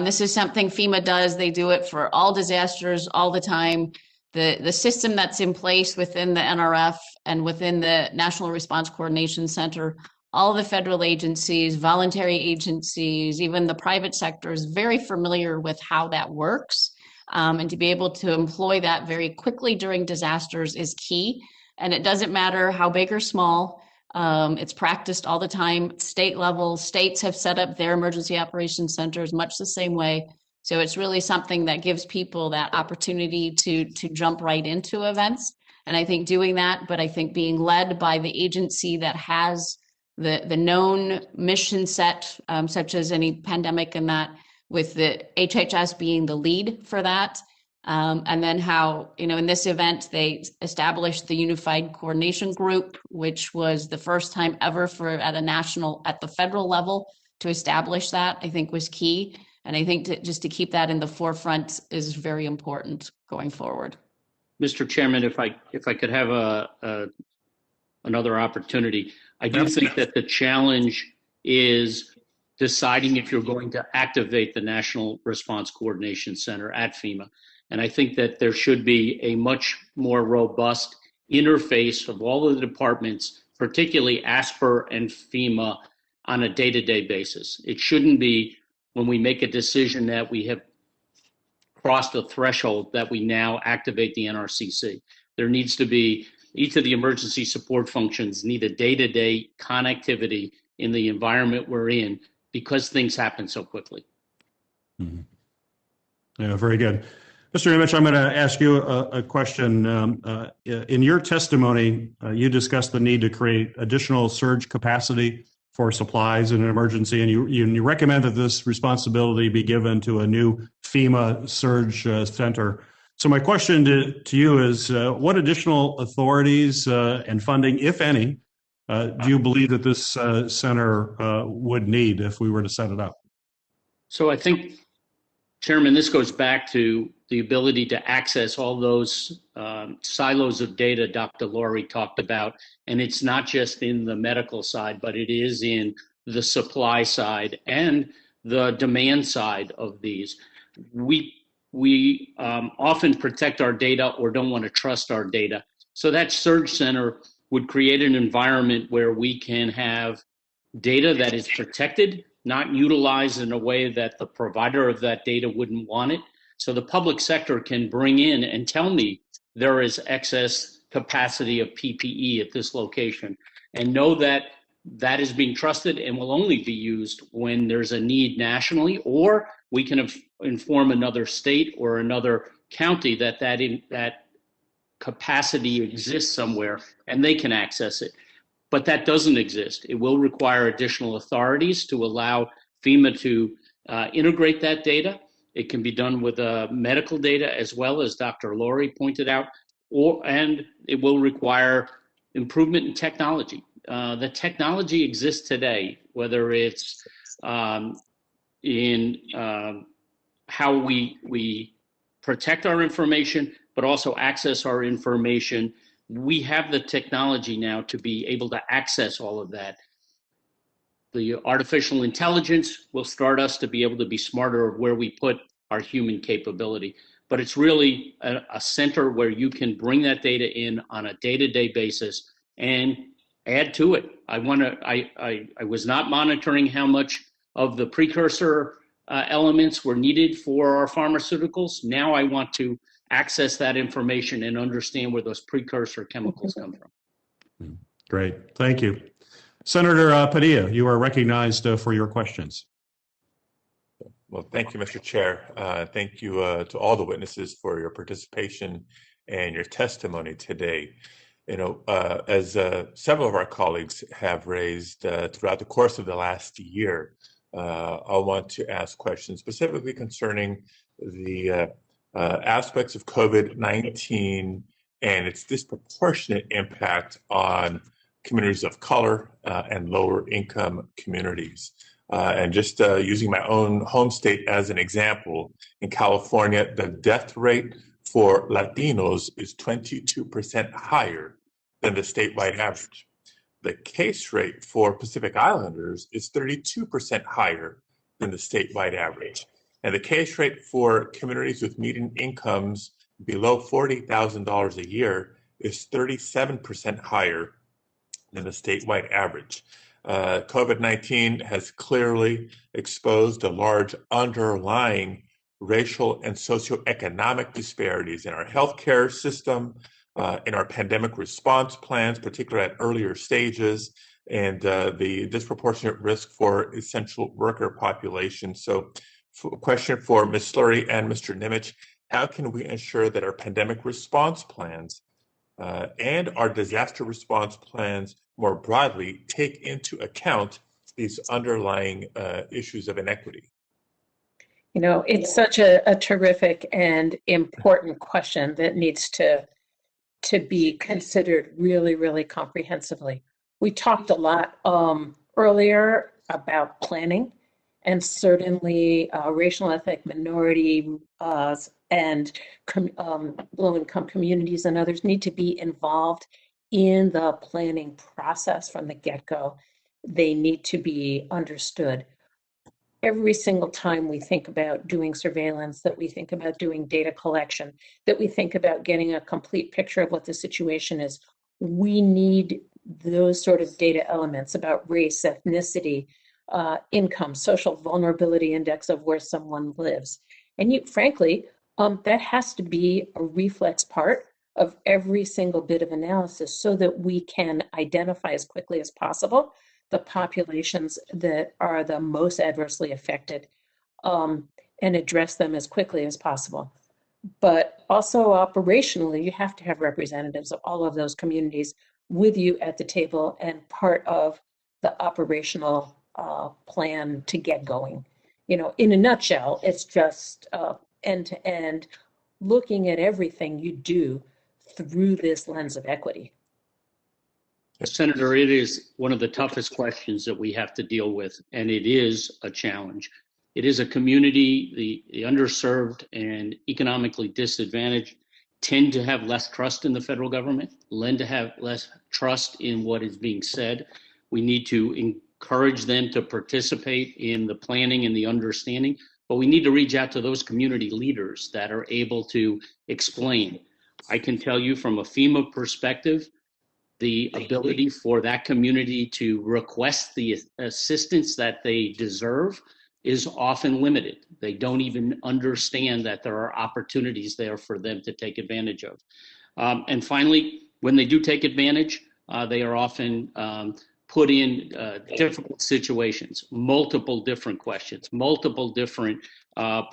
This is something FEMA does. They do it for all disasters all the time. The system that's in place within the NRF and within the National Response Coordination Center, all the federal agencies, voluntary agencies, even the private sector is very familiar with how that works. And to be able to employ that very quickly during disasters is key. And it doesn't matter how big or small. It's practiced all the time. State level, states have set up their emergency operations centers much the same way. So it's really something that gives people that opportunity to jump right into events. And I think doing that, but I think being led by the agency that has the known mission set, such as any pandemic and that, with the HHS being the lead for that. And then how, in this event, they established the Unified Coordination Group, which was the first time ever at the federal level to establish that, I think was key. And I think just to keep that in the forefront is very important going forward. Mr. Chairman, if I could have another opportunity, I do think that the challenge is deciding if you're going to activate the National Response Coordination Center at FEMA. And I think that there should be a much more robust interface of all of the departments, particularly ASPR and FEMA, on a day-to-day basis. It shouldn't be when we make a decision that we have crossed a threshold that we now activate the NRCC. There needs to be, each of the emergency support functions need a day-to-day connectivity in the environment we're in because things happen so quickly. Mm-hmm. Yeah, very good. Mr. Nimick, I'm going to ask you a question. In your testimony, you discussed the need to create additional surge capacity for supplies in an emergency, and you recommend that this responsibility be given to a new FEMA surge center. So my question to you is, what additional authorities and funding, if any, do you believe that this center would need if we were to set it up? So I think, Chairman, this goes back to the ability to access all those silos of data Dr. Laurie talked about. And it's not just in the medical side, but it is in the supply side and the demand side of these. We often protect our data or don't want to trust our data. So that surge center would create an environment where we can have data that is protected, not utilized in a way that the provider of that data wouldn't want it. So the public sector can bring in and tell me there is excess capacity of PPE at this location and know that that is being trusted and will only be used when there's a need nationally, or we can inform another state or another county that capacity exists somewhere and they can access it. But that doesn't exist. It will require additional authorities to allow FEMA to integrate that data. It can be done with medical data as well, as Dr. Laurie pointed out, and it will require improvement in technology. The technology exists today, whether it's in how we protect our information, but also access our information. We have the technology now to be able to access all of that. The artificial intelligence will start us to be able to be smarter of where we put our human capability. But it's really a center where you can bring that data in on a day-to-day basis and add to it. I was not monitoring how much of the precursor elements were needed for our pharmaceuticals. Now I want to access that information and understand where those precursor chemicals come from. Great, thank you. Senator Padilla, you are recognized for your questions. Well, thank you, Mr. Chair. Thank you to all the witnesses for your participation and your testimony today. You know, as several of our colleagues have raised throughout the course of the last year, I want to ask questions specifically concerning the aspects of COVID-19 and its disproportionate impact on communities of color and lower income communities. And just using my own home state as an example, in California, the death rate for Latinos is 22% higher than the statewide average. The case rate for Pacific Islanders is 32% higher than the statewide average. And the case rate for communities with median incomes below $40,000 a year is 37% higher than the statewide average. COVID-19 has clearly exposed a large underlying racial and socioeconomic disparities in our healthcare system, in our pandemic response plans, particularly at earlier stages, and the disproportionate risk for essential worker population. So, a question for Ms. Laurie and Mr. Nimich: how can we ensure that our pandemic response plans and our disaster response plans more broadly take into account these underlying issues of inequity? You know, it's such a terrific and important question that needs to be considered really, really comprehensively. We talked a lot earlier about planning, and certainly racial ethnic minority and low-income communities and others need to be involved in the planning process from the get-go. They need to be understood. Every single time we think about doing surveillance, that we think about doing data collection, that we think about getting a complete picture of what the situation is, we need those sort of data elements about race, ethnicity, income, social vulnerability index of where someone lives. And frankly, that has to be a reflex part of every single bit of analysis so that we can identify as quickly as possible the populations that are the most adversely affected and address them as quickly as possible. But also operationally, you have to have representatives of all of those communities with you at the table and part of the operational plan to get going. You know, in a nutshell, it's just end-to-end looking at everything you do through this lens of equity. Senator, it is one of the toughest questions that we have to deal with, and it is a challenge. It is a community, the underserved and economically disadvantaged tend to have less trust in the federal government, tend to have less trust in what is being said. We need to encourage them to participate in the planning and the understanding, but we need to reach out to those community leaders that are able to explain. I can tell you from a FEMA perspective, the ability for that community to request the assistance that they deserve is often limited. They don't even understand that there are opportunities there for them to take advantage of. And finally, when they do take advantage, they are often put in difficult situations, multiple different questions, multiple different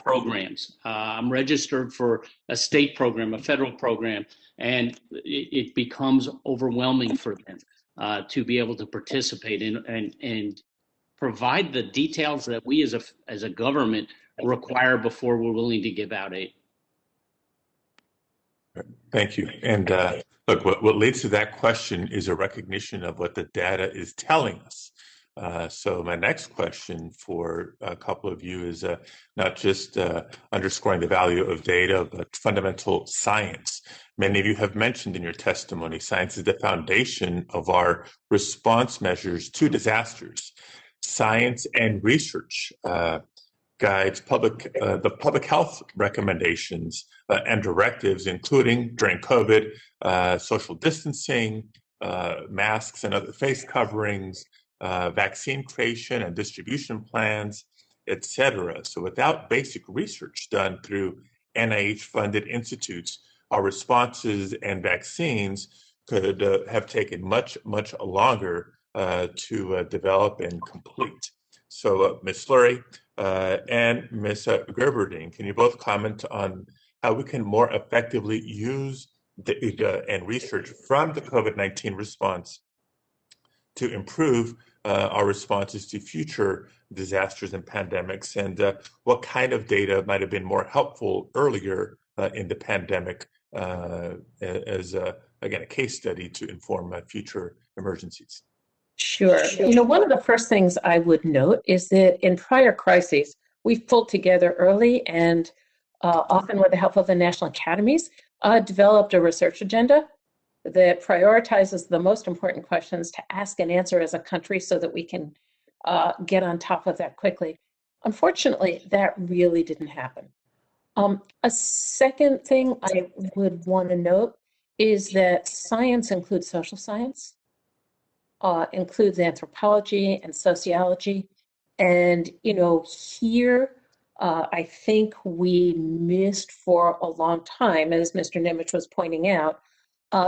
programs. I'm registered for a state program, a federal program, and it becomes overwhelming for them to be able to participate in and provide the details that we as a government require before we're willing to give out aid. Thank you. And look, what leads to that question is a recognition of what the data is telling us. So my next question for a couple of you is not just underscoring the value of data, but fundamental science. Many of you have mentioned in your testimony, science is the foundation of our response measures to disasters. science and research guides the public health recommendations and directives, including during COVID, social distancing, masks and other face coverings, vaccine creation and distribution plans, etc. So without basic research done through NIH-funded institutes, our responses and vaccines could have taken much, much longer to develop and complete. So Ms. Laurie and Ms. Gerberding, can you both comment on how we can more effectively use data and research from the COVID-19 response to improve our responses to future disasters and pandemics, and what kind of data might have been more helpful earlier in the pandemic as, again, a case study to inform future emergencies? Sure. One of the first things I would note is that in prior crises, we've pulled together early and often with the help of the national academies, developed a research agenda that prioritizes the most important questions to ask and answer as a country so that we can get on top of that quickly. Unfortunately, that really didn't happen. A second thing I would want to note is that science includes social science, includes anthropology and sociology. And, here, I think we missed for a long time, as Mr. Nemich was pointing out,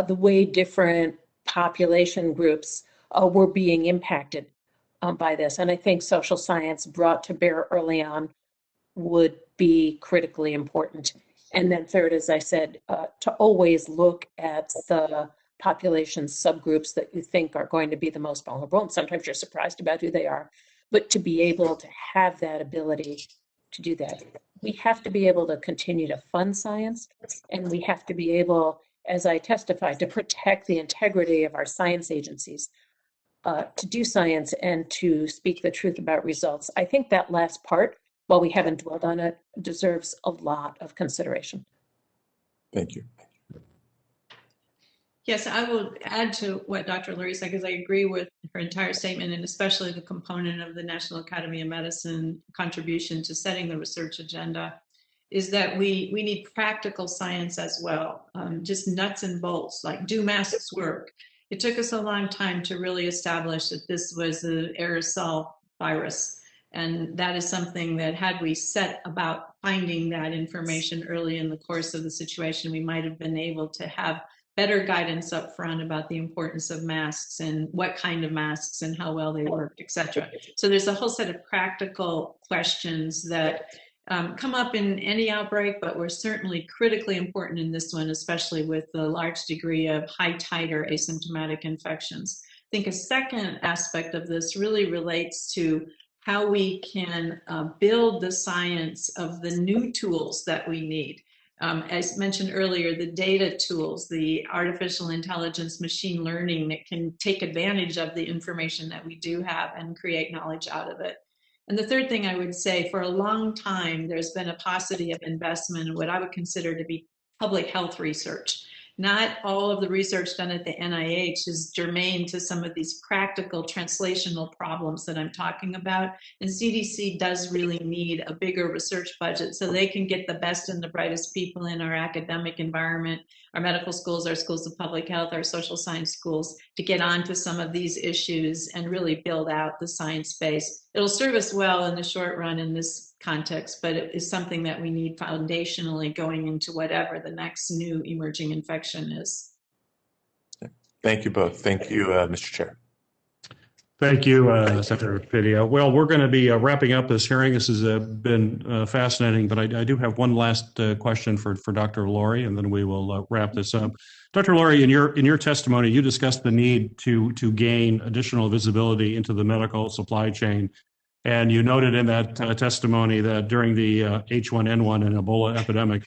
the way different population groups were being impacted by this. And I think social science brought to bear early on would be critically important. And then third, as I said, to always look at the population subgroups that you think are going to be the most vulnerable. And sometimes you're surprised about who they are, but to be able to have that ability to do that. We have to be able to continue to fund science, and we have to be able, as I testified, to protect the integrity of our science agencies, to do science and to speak the truth about results. I think that last part, while we haven't dwelled on it, deserves a lot of consideration. Thank you. Yes, I will add to what Dr. Laurie said, because I agree with her entire statement, and especially the component of the National Academy of Medicine contribution to setting the research agenda, is that we need practical science as well, just nuts and bolts, like do masks work? It took us a long time to really establish that this was an aerosol virus. And that is something that had we set about finding that information early in the course of the situation, we might have been able to have better guidance up front about the importance of masks and what kind of masks and how well they worked, et cetera. So there's a whole set of practical questions that come up in any outbreak, but were certainly critically important in this one, especially with the large degree of high titer asymptomatic infections. I think a second aspect of this really relates to how we can build the science of the new tools that we need. As mentioned earlier, the data tools, the artificial intelligence, machine learning that can take advantage of the information that we do have and create knowledge out of it. And the third thing I would say, for a long time, there's been a paucity of investment in what I would consider to be public health research. Not all of the research done at the NIH is germane to some of these practical translational problems that I'm talking about. And CDC does really need a bigger research budget so they can get the best and the brightest people in our academic environment, our medical schools, our schools of public health, our social science schools, to get onto some of these issues and really build out the science base. It'll serve us well in the short run in this context, but it is something that we need foundationally going into whatever the next new emerging infection is. Thank you both. Thank you, Mr. Chair. Thank you, Senator Padilla. Well, we're going to be wrapping up this hearing. This has been fascinating, but I do have one last question for Dr. Laurie, and then we will wrap this up. Dr. Laurie, in your testimony, you discussed the need to gain additional visibility into the medical supply chain. And you noted in that testimony that during the H1N1 and Ebola epidemic,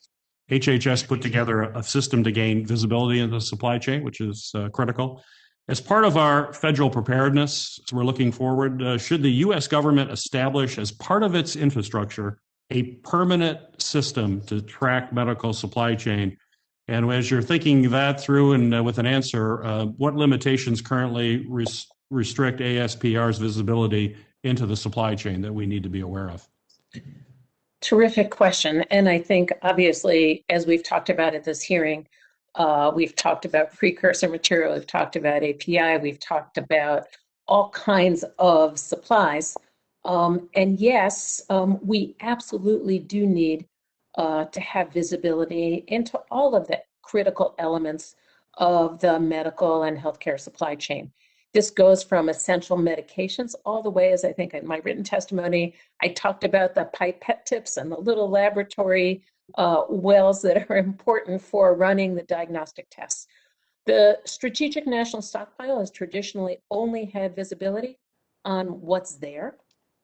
HHS put together a system to gain visibility into the supply chain, which is critical. As part of our federal preparedness, we're looking forward, should the U.S. government establish as part of its infrastructure a permanent system to track medical supply chain? And as you're thinking that through and with an answer, what limitations currently restrict ASPR's visibility into the supply chain that we need to be aware of? Terrific question. And I think obviously, as we've talked about at this hearing, we've talked about precursor material, we've talked about API, we've talked about all kinds of supplies. And yes, we absolutely do need to have visibility into all of the critical elements of the medical and healthcare supply chain. This goes from essential medications all the way, as I think in my written testimony, I talked about the pipette tips and the little laboratory wells that are important for running the diagnostic tests. The Strategic National Stockpile has traditionally only had visibility on what's there.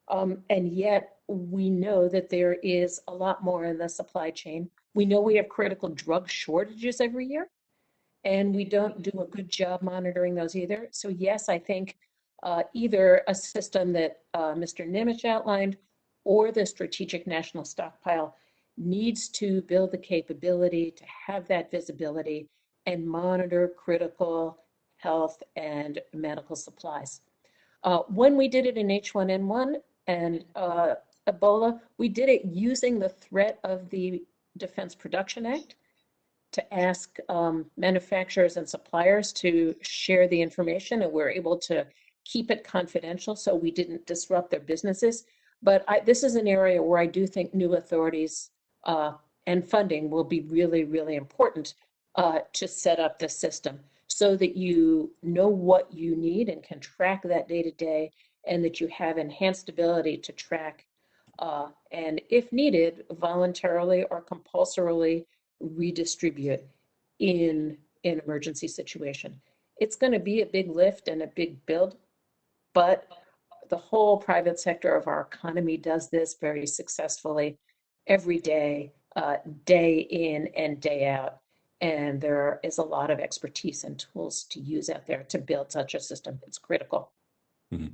And yet we know that there is a lot more in the supply chain. We know we have critical drug shortages every year, and we don't do a good job monitoring those either. So yes, I think either a system that Mr. Nimitz outlined or the Strategic National Stockpile needs to build the capability to have that visibility and monitor critical health and medical supplies. When we did it in H1N1 and Ebola, we did it using the threat of the Defense Production Act to ask manufacturers and suppliers to share the information, and we're able to keep it confidential so we didn't disrupt their businesses. But this is an area where I do think new authorities and funding will be really, really important to set up the system so that you know what you need and can track that day to day, and that you have enhanced ability to track and, if needed, voluntarily or compulsorily redistribute in an emergency situation. It's going to be a big lift and a big build, but the whole private sector of our economy does this very successfully every day, day in and day out. And there is a lot of expertise and tools to use out there to build such a system. It's critical. Mm-hmm.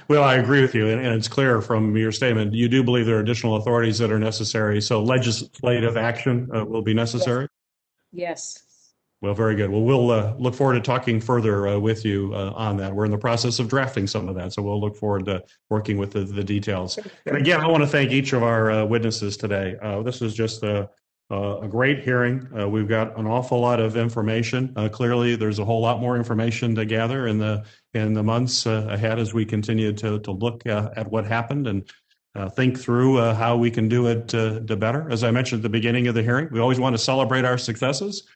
Well, I agree with you, and it's clear from your statement, you do believe there are additional authorities that are necessary, so legislative action will be necessary? Yes. Well, very good. Well, we'll look forward to talking further with you on that. We're in the process of drafting some of that, so we'll look forward to working with the details. And again, I want to thank each of our witnesses today. This was just a great hearing. We've got an awful lot of information. Clearly, there's a whole lot more information to gather in the months ahead as we continue to look at what happened and think through how we can do it better. As I mentioned at the beginning of the hearing, we always want to celebrate our successes.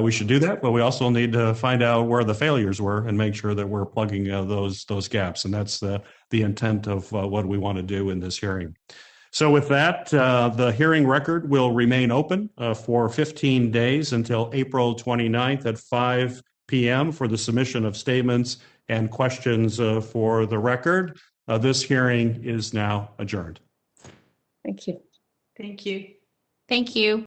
We should do that, but we also need to find out where the failures were and make sure that we're plugging those gaps. And that's the intent of what we want to do in this hearing. So with that, the hearing record will remain open for 15 days until April 29th at 5 p.m. for the submission of statements and questions for the record. This hearing is now adjourned. Thank you. Thank you. Thank you.